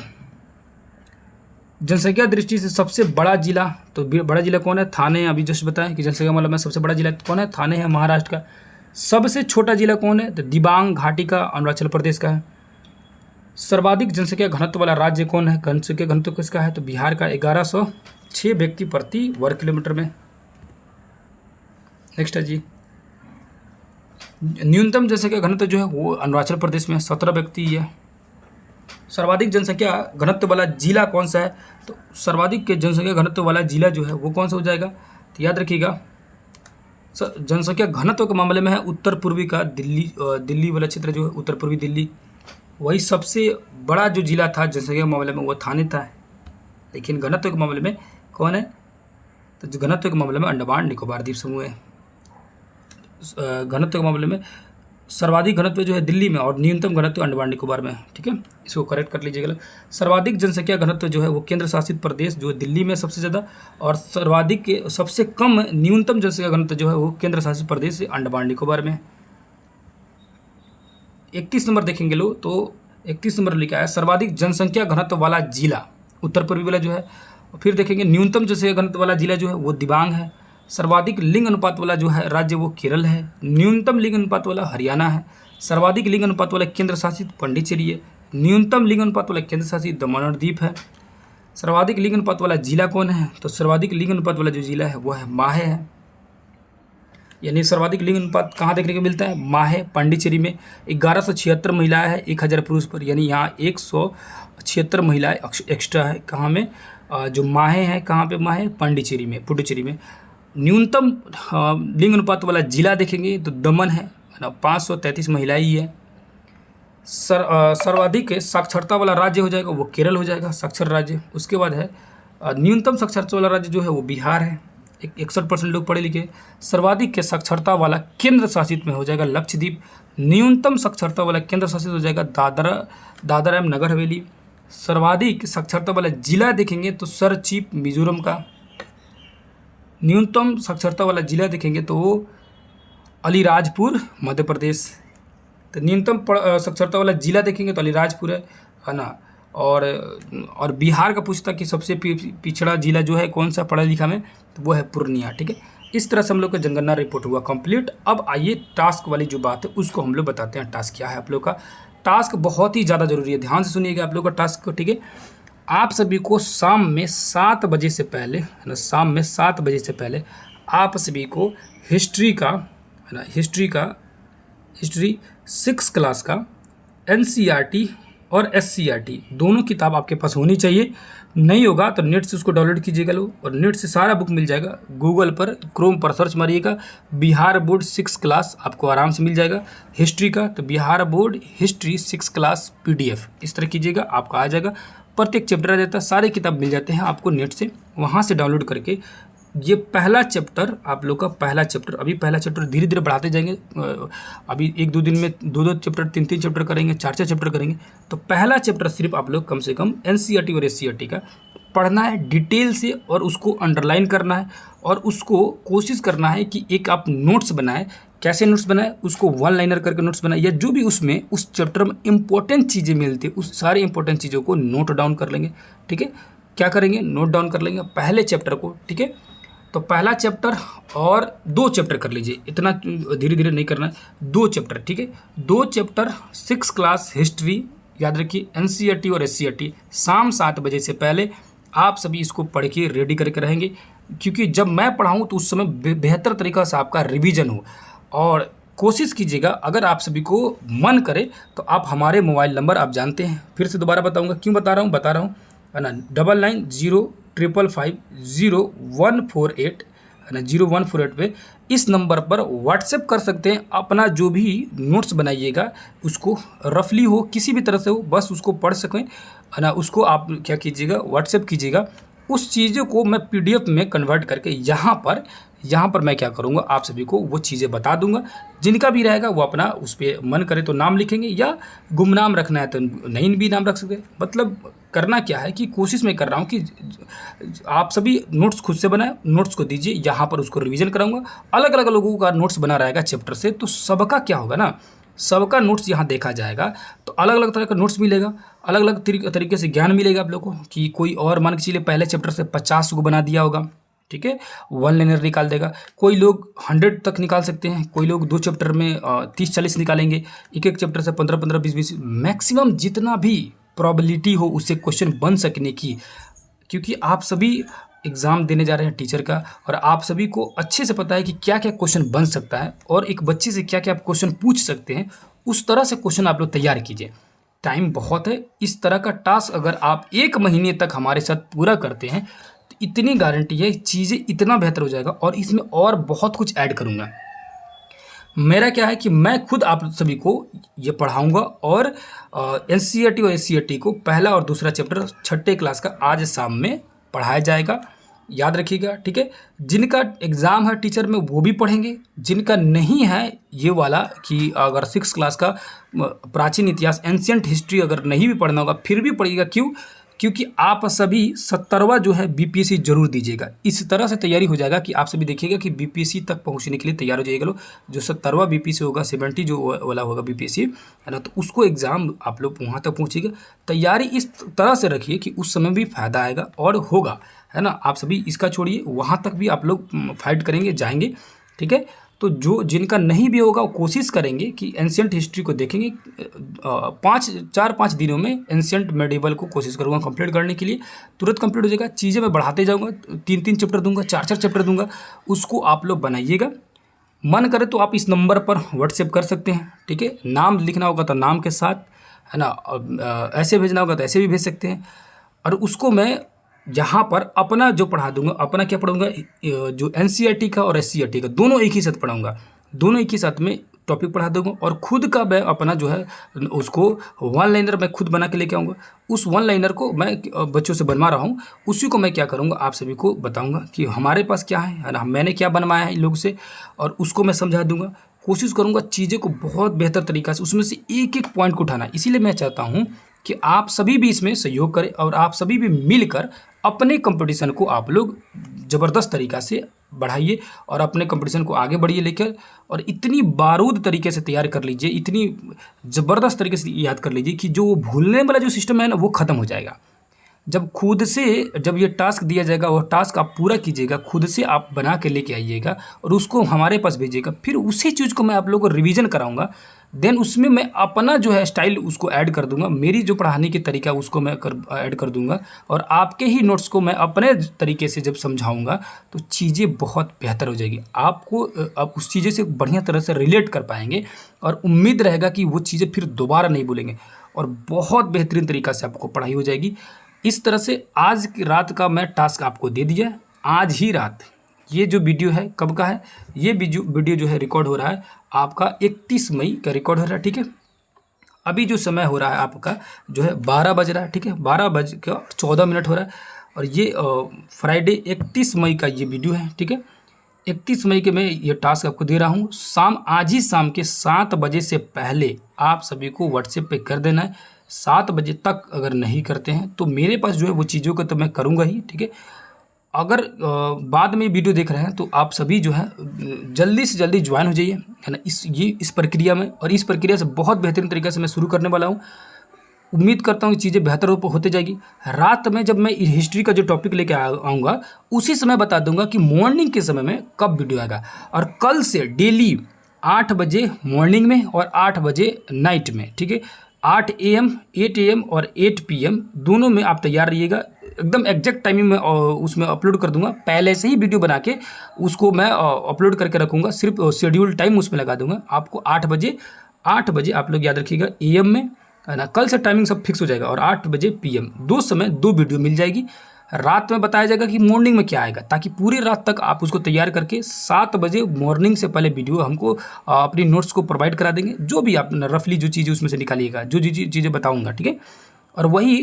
जनसंख्या दृष्टि से सबसे बड़ा जिला, तो बड़ा जिला कौन है? थाने। अभी जस्ट बताएं कि जनसंख्या मतलब में सबसे बड़ा जिला कौन है? थाने है महाराष्ट्र का। सबसे छोटा जिला कौन है? तो दिबांग घाटी का अरुणाचल प्रदेश का है। सर्वाधिक जनसंख्या घनत्व वाला राज्य कौन है? जनसंख्या घनत्व किसका है? तो बिहार का 1106 व्यक्ति प्रति वर्ग किलोमीटर में। नेक्स्ट है जी, न्यूनतम जनसंख्या घनत्व जो है वो अरुणाचल प्रदेश में 17 व्यक्ति है। सर्वाधिक जनसंख्या घनत्व वाला जिला कौन सा है? तो सर्वाधिक जनसंख्या घनत्व वाला जिला जो है वो कौन सा हो जाएगा? तो याद रखिएगा जनसंख्या घनत्व के मामले में है उत्तर पूर्वी का दिल्ली वाला क्षेत्र जो है उत्तर पूर्वी दिल्ली। वही सबसे बड़ा जो जिला था जनसंख्या के मामले में वो थाने था। लेकिन घनत्व के मामले में कौन है? तो जो घनत्व के मामले में अंडमान निकोबार द्वीप समूह है। घनत्व के मामले में सर्वाधिक घनत्व जो है दिल्ली में और न्यूनतम घनत्व अंडमान निकोबार में है। ठीक है, इसको करेक्ट कर लीजिएगा। सर्वाधिक जनसंख्या घनत्व जो है वो केंद्र शासित प्रदेश जो है दिल्ली में सबसे ज़्यादा, और सबसे कम न्यूनतम जनसंख्या घनत्व जो है वो केंद्र शासित प्रदेश अंडमान निकोबार में है। 31 नंबर देखेंगे लोग तो 31 नंबर लिखा है सर्वाधिक जनसंख्या घनत्व वाला जिला उत्तर पूर्वी वाला जो है। फिर देखेंगे न्यूनतम जनसंख्या घनत्व वाला जिला जो है वो दिबांग है। सर्वाधिक लिंग अनुपात वाला जो है राज्य वो केरल है। न्यूनतम लिंग अनुपात वाला हरियाणा है। सर्वाधिक लिंग अनुपात वाला केंद्र शासित पांडिचेरी है। न्यूनतम लिंग अनुपात वाला केंद्र शासित दमन और दीव है। सर्वाधिक लिंग अनुपात वाला जिला कौन है? तो सर्वाधिक लिंग अनुपात वाला जो जिला है वो है माहे है। यानी सर्वाधिक लिंग अनुपात कहाँ देखने को मिलता है? माहे पांडिचेरी में 1176 महिलाएं हैं 1000 पुरुष पर, यानी यहाँ 176 महिलाएं एक्स्ट्रा है। कहाँ में? जो माहे हैं, कहाँ पे माहे? पांडिचेरी में, पुडुचेरी में। न्यूनतम लिंग अनुपात वाला जिला देखेंगे तो दमन है ना, 533 महिलाएं ही है। सर्वाधिक साक्षरता वाला राज्य हो जाएगा वो केरल हो जाएगा, साक्षर राज्य। उसके बाद है न्यूनतम साक्षरता वाला राज्य जो है वो बिहार है, 61% लोग पढ़े लिखे। सर्वाधिक साक्षरता वाला केंद्र शासित में हो जाएगा लक्षद्वीप। न्यूनतम साक्षरता वाला केंद्र शासित हो जाएगा दादरा एवं नगर हवेली। सर्वाधिक साक्षरता वाला जिला देखेंगे तो सरचीप मिजोरम का। न्यूनतम साक्षरता वाला जिला देखेंगे तो वो अलीराजपुर मध्य प्रदेश। तो न्यूनतम साक्षरता वाला जिला देखेंगे तो अलीराजपुर है ना। और बिहार का पूछता कि सबसे पिछड़ा जिला जो है कौन सा पढ़ा लिखा में, तो वो है पूर्णिया। ठीक है, इस तरह से हम लोग का जनगणना रिपोर्ट हुआ कंप्लीट। अब आइए टास्क वाली जो बात है उसको हम लोग बताते हैं। टास्क क्या है आप लोग का? टास्क बहुत ही ज़्यादा जरूरी है, ध्यान से सुनिएगा आप लोग का टास्क को। ठीक है, आप सभी को शाम में 7 बजे से पहले है ना, शाम में 7 बजे से पहले आप सभी को हिस्ट्री का है ना, हिस्ट्री 6 क्लास का NCERT और SCERT दोनों किताब आपके पास होनी चाहिए। नहीं होगा तो नेट से उसको डाउनलोड कीजिएगा लो, और नेट से सारा बुक मिल जाएगा। गूगल पर क्रोम पर सर्च मारिएगा बिहार बोर्ड 6 क्लास, आपको आराम से मिल जाएगा। हिस्ट्री का तो Bihar board history 6 class PDF इस तरह कीजिएगा, आपका आ जाएगा। प्रत्येक चैप्टर आ जाता है, सारे किताब मिल जाते हैं आपको नेट से, वहाँ से डाउनलोड करके। ये पहला चैप्टर आप लोग का, पहला चैप्टर, अभी पहला चैप्टर धीरे धीरे बढ़ाते जाएंगे। अभी 1-2 दिन में 2-2 चैप्टर, 3-3 चैप्टर करेंगे, 4-4 चैप्टर करेंगे। तो पहला चैप्टर सिर्फ आप लोग कम से कम NCERT और SCERT का पढ़ना है डिटेल से, और उसको अंडरलाइन करना है, और उसको कोशिश करना है कि एक आप नोट्स बनाएं। कैसे नोट्स बनाए, उसको 1 लाइनर करके नोट्स बनाए, या जो भी उसमें उस चैप्टर में इंपॉर्टेंट चीज़ें मिलती है उस सारी इंपॉर्टेंट चीज़ों को नोट डाउन कर लेंगे। ठीक है, क्या करेंगे, नोट डाउन कर लेंगे पहले चैप्टर को। ठीक है, तो पहला चैप्टर और 2 चैप्टर कर लीजिए, इतना धीरे धीरे नहीं करना है, 2 चैप्टर। ठीक है, 2 चैप्टर 6 क्लास हिस्ट्री, याद रखिए NCERT और SCERT शाम 7 बजे से पहले आप सभी इसको पढ़ के रेडी करके रहेंगे, क्योंकि जब मैं पढ़ाऊँ तो उस समय बेहतर तरीक़ा से आपका रिवीजन हो। और कोशिश कीजिएगा, अगर आप सभी को मन करे तो आप हमारे मोबाइल नंबर आप जानते हैं, फिर से दोबारा बताऊंगा, क्यों बता रहा हूँ है ना, 9905550148 है ना, 0148 पे इस नंबर पर व्हाट्सएप कर सकते हैं। अपना जो भी नोट्स बनाइएगा उसको रफली हो, किसी भी तरह से हो, बस उसको पढ़ सकें है ना, उसको आप क्या कीजिएगा, व्हाट्सएप कीजिएगा। उस चीज़ों को मैं PDF में कन्वर्ट करके यहाँ पर मैं क्या करूँगा, आप सभी को वो चीज़ें बता दूंगा। जिनका भी रहेगा वो अपना उस पर मन करे तो नाम लिखेंगे, या गुमनाम रखना है तो नहीं भी नाम रख सकते। मतलब करना क्या है कि कोशिश मैं कर रहा हूँ कि आप सभी नोट्स खुद से बनाएं, नोट्स को दीजिए, यहाँ पर उसको रिवीजन कराऊंगा। अलग अलग लोगों का नोट्स बना रहेगा चैप्टर से, तो सबका क्या होगा ना, सबका नोट्स यहाँ देखा जाएगा, तो अलग अलग तरह का नोट्स मिलेगा, अलग अलग तरीके से ज्ञान मिलेगा आप लोगों को। कि कोई और मान के चलिए पहले चैप्टर से 50 को बना दिया होगा, ठीक है, 1 लाइनर निकाल देगा। कोई लोग 100 तक निकाल सकते हैं, कोई लोग 2 चैप्टर में 30-40 निकालेंगे, एक चैप्टर से 15-15, 20-20, मैक्सिमम जितना भी प्रोबेबिलिटी हो उससे क्वेश्चन बन सकने की। क्योंकि आप सभी एग्ज़ाम देने जा रहे हैं टीचर का, और आप सभी को अच्छे से पता है कि क्या क्या क्वेश्चन बन सकता है, और एक बच्चे से क्या क्या आप क्वेश्चन पूछ सकते हैं। उस तरह से क्वेश्चन आप लोग तैयार कीजिए। टाइम बहुत है, इस तरह का टास्क अगर आप 1 महीने तक हमारे साथ पूरा करते हैं तो इतनी गारंटी है, चीज़ें इतना बेहतर हो जाएगा। और इसमें और बहुत कुछ ऐड करूँगा। मेरा क्या है कि मैं खुद आप सभी को ये पढ़ाऊँगा, और NCERT और SCERT को पहला और दूसरा चैप्टर 6ठी क्लास का आज शाम में पढ़ाया जाएगा, याद रखिएगा। ठीक है, जिनका एग्ज़ाम है टीचर में वो भी पढ़ेंगे, जिनका नहीं है ये वाला कि अगर 6 क्लास का प्राचीन इतिहास एंशिएंट हिस्ट्री अगर नहीं भी पढ़ना होगा फिर भी पढ़िएगा। क्यों? क्योंकि आप सभी 70वां जो है BPSC जरूर दीजिएगा। इस तरह से तैयारी हो जाएगा कि आप सभी देखिएगा कि BPSC तक पहुंचने के लिए तैयार हो जाइएगा। लोग जो 70वां BPSC होगा, 70 जो वाला होगा BPSC है ना, तो उसको एग्ज़ाम आप लोग वहाँ तक पहुँचिएगा। तैयारी इस तरह से रखिए कि उस समय भी फायदा आएगा और होगा, है ना। आप सभी इसका छोड़िए, वहाँ तक भी आप लोग फाइट करेंगे, जाएंगे, ठीक है। तो जो जिनका नहीं भी होगा वो कोशिश करेंगे कि एंशिएंट हिस्ट्री को देखेंगे। 4-5 दिनों में एंशिएंट मेडिवल को कोशिश करूँगा कंप्लीट करने के लिए। तुरंत कंप्लीट हो जाएगा। चीज़ें मैं बढ़ाते जाऊँगा, 3-3 चैप्टर दूंगा, 4-4 चैप्टर दूंगा, उसको आप लोग बनाइएगा। मन करे तो आप इस नंबर पर व्हाट्सएप कर सकते हैं, ठीक है। नाम लिखना होगा तो नाम के साथ, है ना, ऐसे भेजना होगा तो ऐसे भी भेज सकते हैं। और उसको मैं यहाँ पर अपना जो पढ़ा दूंगा, अपना क्या पढ़ाऊँगा, जो NCERT का और SCERT का दोनों एक ही साथ पढ़ाऊँगा, दोनों एक ही साथ में टॉपिक पढ़ा दूंगा। और खुद का मैं अपना जो है उसको 1 लाइनर मैं खुद बना के लेके आऊँगा। उस 1 लाइनर को मैं बच्चों से बनवा रहा हूँ, उसी को मैं क्या करूँगा आप सभी को बताऊँगा कि हमारे पास क्या है ना, मैंने क्या बनवाया है इन लोगों से, और उसको मैं समझा दूँगा। कोशिश करूँगा चीज़ें को बहुत बेहतर तरीक़ा से उसमें से एक एक पॉइंट को उठाना। इसीलिए मैं चाहता हूँ कि आप सभी भी इसमें सहयोग करें और आप सभी भी मिलकर अपने कंपटीशन को आप लोग ज़बरदस्त तरीक़ा से बढ़ाइए और अपने कंपटीशन को आगे बढ़िए लेकर, और इतनी बारूद तरीके से तैयार कर लीजिए, इतनी ज़बरदस्त तरीके से याद कर लीजिए कि जो भूलने वाला जो सिस्टम है ना वो ख़त्म हो जाएगा। जब खुद से जब ये टास्क दिया जाएगा, वो टास्क आप पूरा कीजिएगा, खुद से आप बना के लेके आइएगा और उसको हमारे पास भेजिएगा। फिर उसी चीज़ को मैं आप लोगों को रिवीजन कराऊंगा। देन उसमें मैं अपना जो है स्टाइल उसको ऐड कर दूंगा, मेरी जो पढ़ाने की तरीका उसको मैं ऐड कर दूंगा, और आपके ही नोट्स को मैं अपने तरीके से जब समझाऊंगा तो चीज़ें बहुत बेहतर हो जाएगी। आपको आप उस चीज़ें से बढ़िया तरह से रिलेट कर पाएंगे और उम्मीद रहेगा कि वो चीज़ें फिर दोबारा नहीं भूलेंगे। और बहुत बेहतरीन तरीक़ा से आपको पढ़ाई हो जाएगी। इस तरह से आज की रात का मैं टास्क आपको दे दिया है, आज ही रात। ये जो वीडियो है कब का है, ये वीडियो जो है रिकॉर्ड हो रहा है आपका 31 मई का रिकॉर्ड हो रहा है, ठीक है। अभी जो समय हो रहा है आपका जो है 12 बज रहा है, ठीक है, 12:14 हो रहा है। और ये फ्राइडे 31 मई का ये वीडियो है, ठीक है। 31 मई के मैं ये टास्क आपको दे रहा हूँ। आज ही शाम के 7 बजे से पहले आप सभी को व्हाट्सएप पे कर देना है। 7 बजे तक अगर नहीं करते हैं तो मेरे पास जो है वो चीज़ों को तो मैं करूँगा ही, ठीक है। अगर बाद में वीडियो देख रहे हैं तो आप सभी जो है जल्दी से जल्दी ज्वाइन हो जाइए, है ना, इस प्रक्रिया में। और इस प्रक्रिया से बहुत बेहतरीन तरीके से मैं शुरू करने वाला हूँ। उम्मीद करता हूँ कि चीज़ें बेहतर होते जाएगी। रात में जब मैं हिस्ट्री का जो टॉपिक लेके आऊँगा उसी समय बता दूंगा कि मॉर्निंग के समय में कब वीडियो आएगा। और कल से डेली 8 बजे मॉर्निंग में और 8 बजे नाइट में, ठीक है। 8 AM 8 AM और 8 PM दोनों में आप तैयार रहिएगा। एकदम एग्जैक्ट टाइमिंग में उसमें अपलोड कर दूंगा। पहले से ही वीडियो बना के उसको मैं अपलोड करके रखूँगा, सिर्फ शेड्यूल टाइम उसमें लगा दूंगा। आपको 8 बजे आप लोग याद रखिएगा AM में, है ना। कल से टाइमिंग सब फिक्स हो जाएगा। और 8 बजे PM दो वीडियो मिल जाएगी। रात में बताया जाएगा कि मॉर्निंग में क्या आएगा, ताकि पूरी रात तक आप उसको तैयार करके 7 बजे मॉर्निंग से पहले वीडियो हमको अपनी नोट्स को प्रोवाइड करा देंगे। जो भी आप रफली जो चीज़ें उसमें से निकालिएगा, जो चीज़ें बताऊँगा, ठीक है। और वही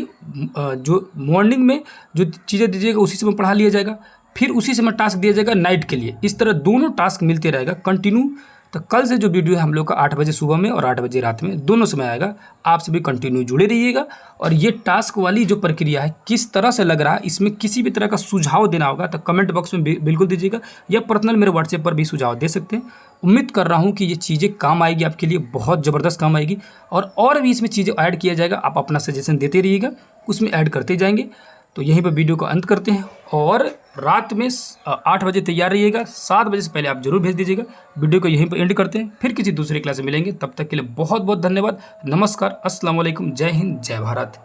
जो मॉर्निंग में जो चीज़ें दीजिएगा उसी से में पढ़ा लिया जाएगा। फिर उसी से में टास्क दिया जाएगा नाइट के लिए। इस तरह दोनों टास्क मिलते रहेगा कंटिन्यू। तो कल से जो वीडियो है हम लोग का 8 बजे सुबह में और 8 बजे रात में दोनों समय आएगा। आप सभी कंटिन्यू जुड़े रहिएगा। और ये टास्क वाली जो प्रक्रिया है किस तरह से लग रहा है, इसमें किसी भी तरह का सुझाव देना होगा तो कमेंट बॉक्स में बिल्कुल दीजिएगा, या पर्सनल मेरे व्हाट्सएप पर भी सुझाव दे सकते हैं। उम्मीद कर रहा हूँ कि ये चीज़ें काम आएगी, आपके लिए बहुत ज़बरदस्त काम आएगी। और भी इसमें चीज़ें ऐड किया जाएगा। आप अपना सजेशन देते रहिएगा, उसमें ऐड करते जाएंगे। तो यहीं पर वीडियो को अंत करते हैं। और रात में 8 बजे तैयार रहिएगा, 7 बजे से पहले आप जरूर भेज दीजिएगा। वीडियो को यहीं पर एंड करते हैं, फिर किसी दूसरे क्लास में मिलेंगे। तब तक के लिए बहुत बहुत धन्यवाद। नमस्कार, अस्सलाम वालेकुम, जय हिंद, जय भारत।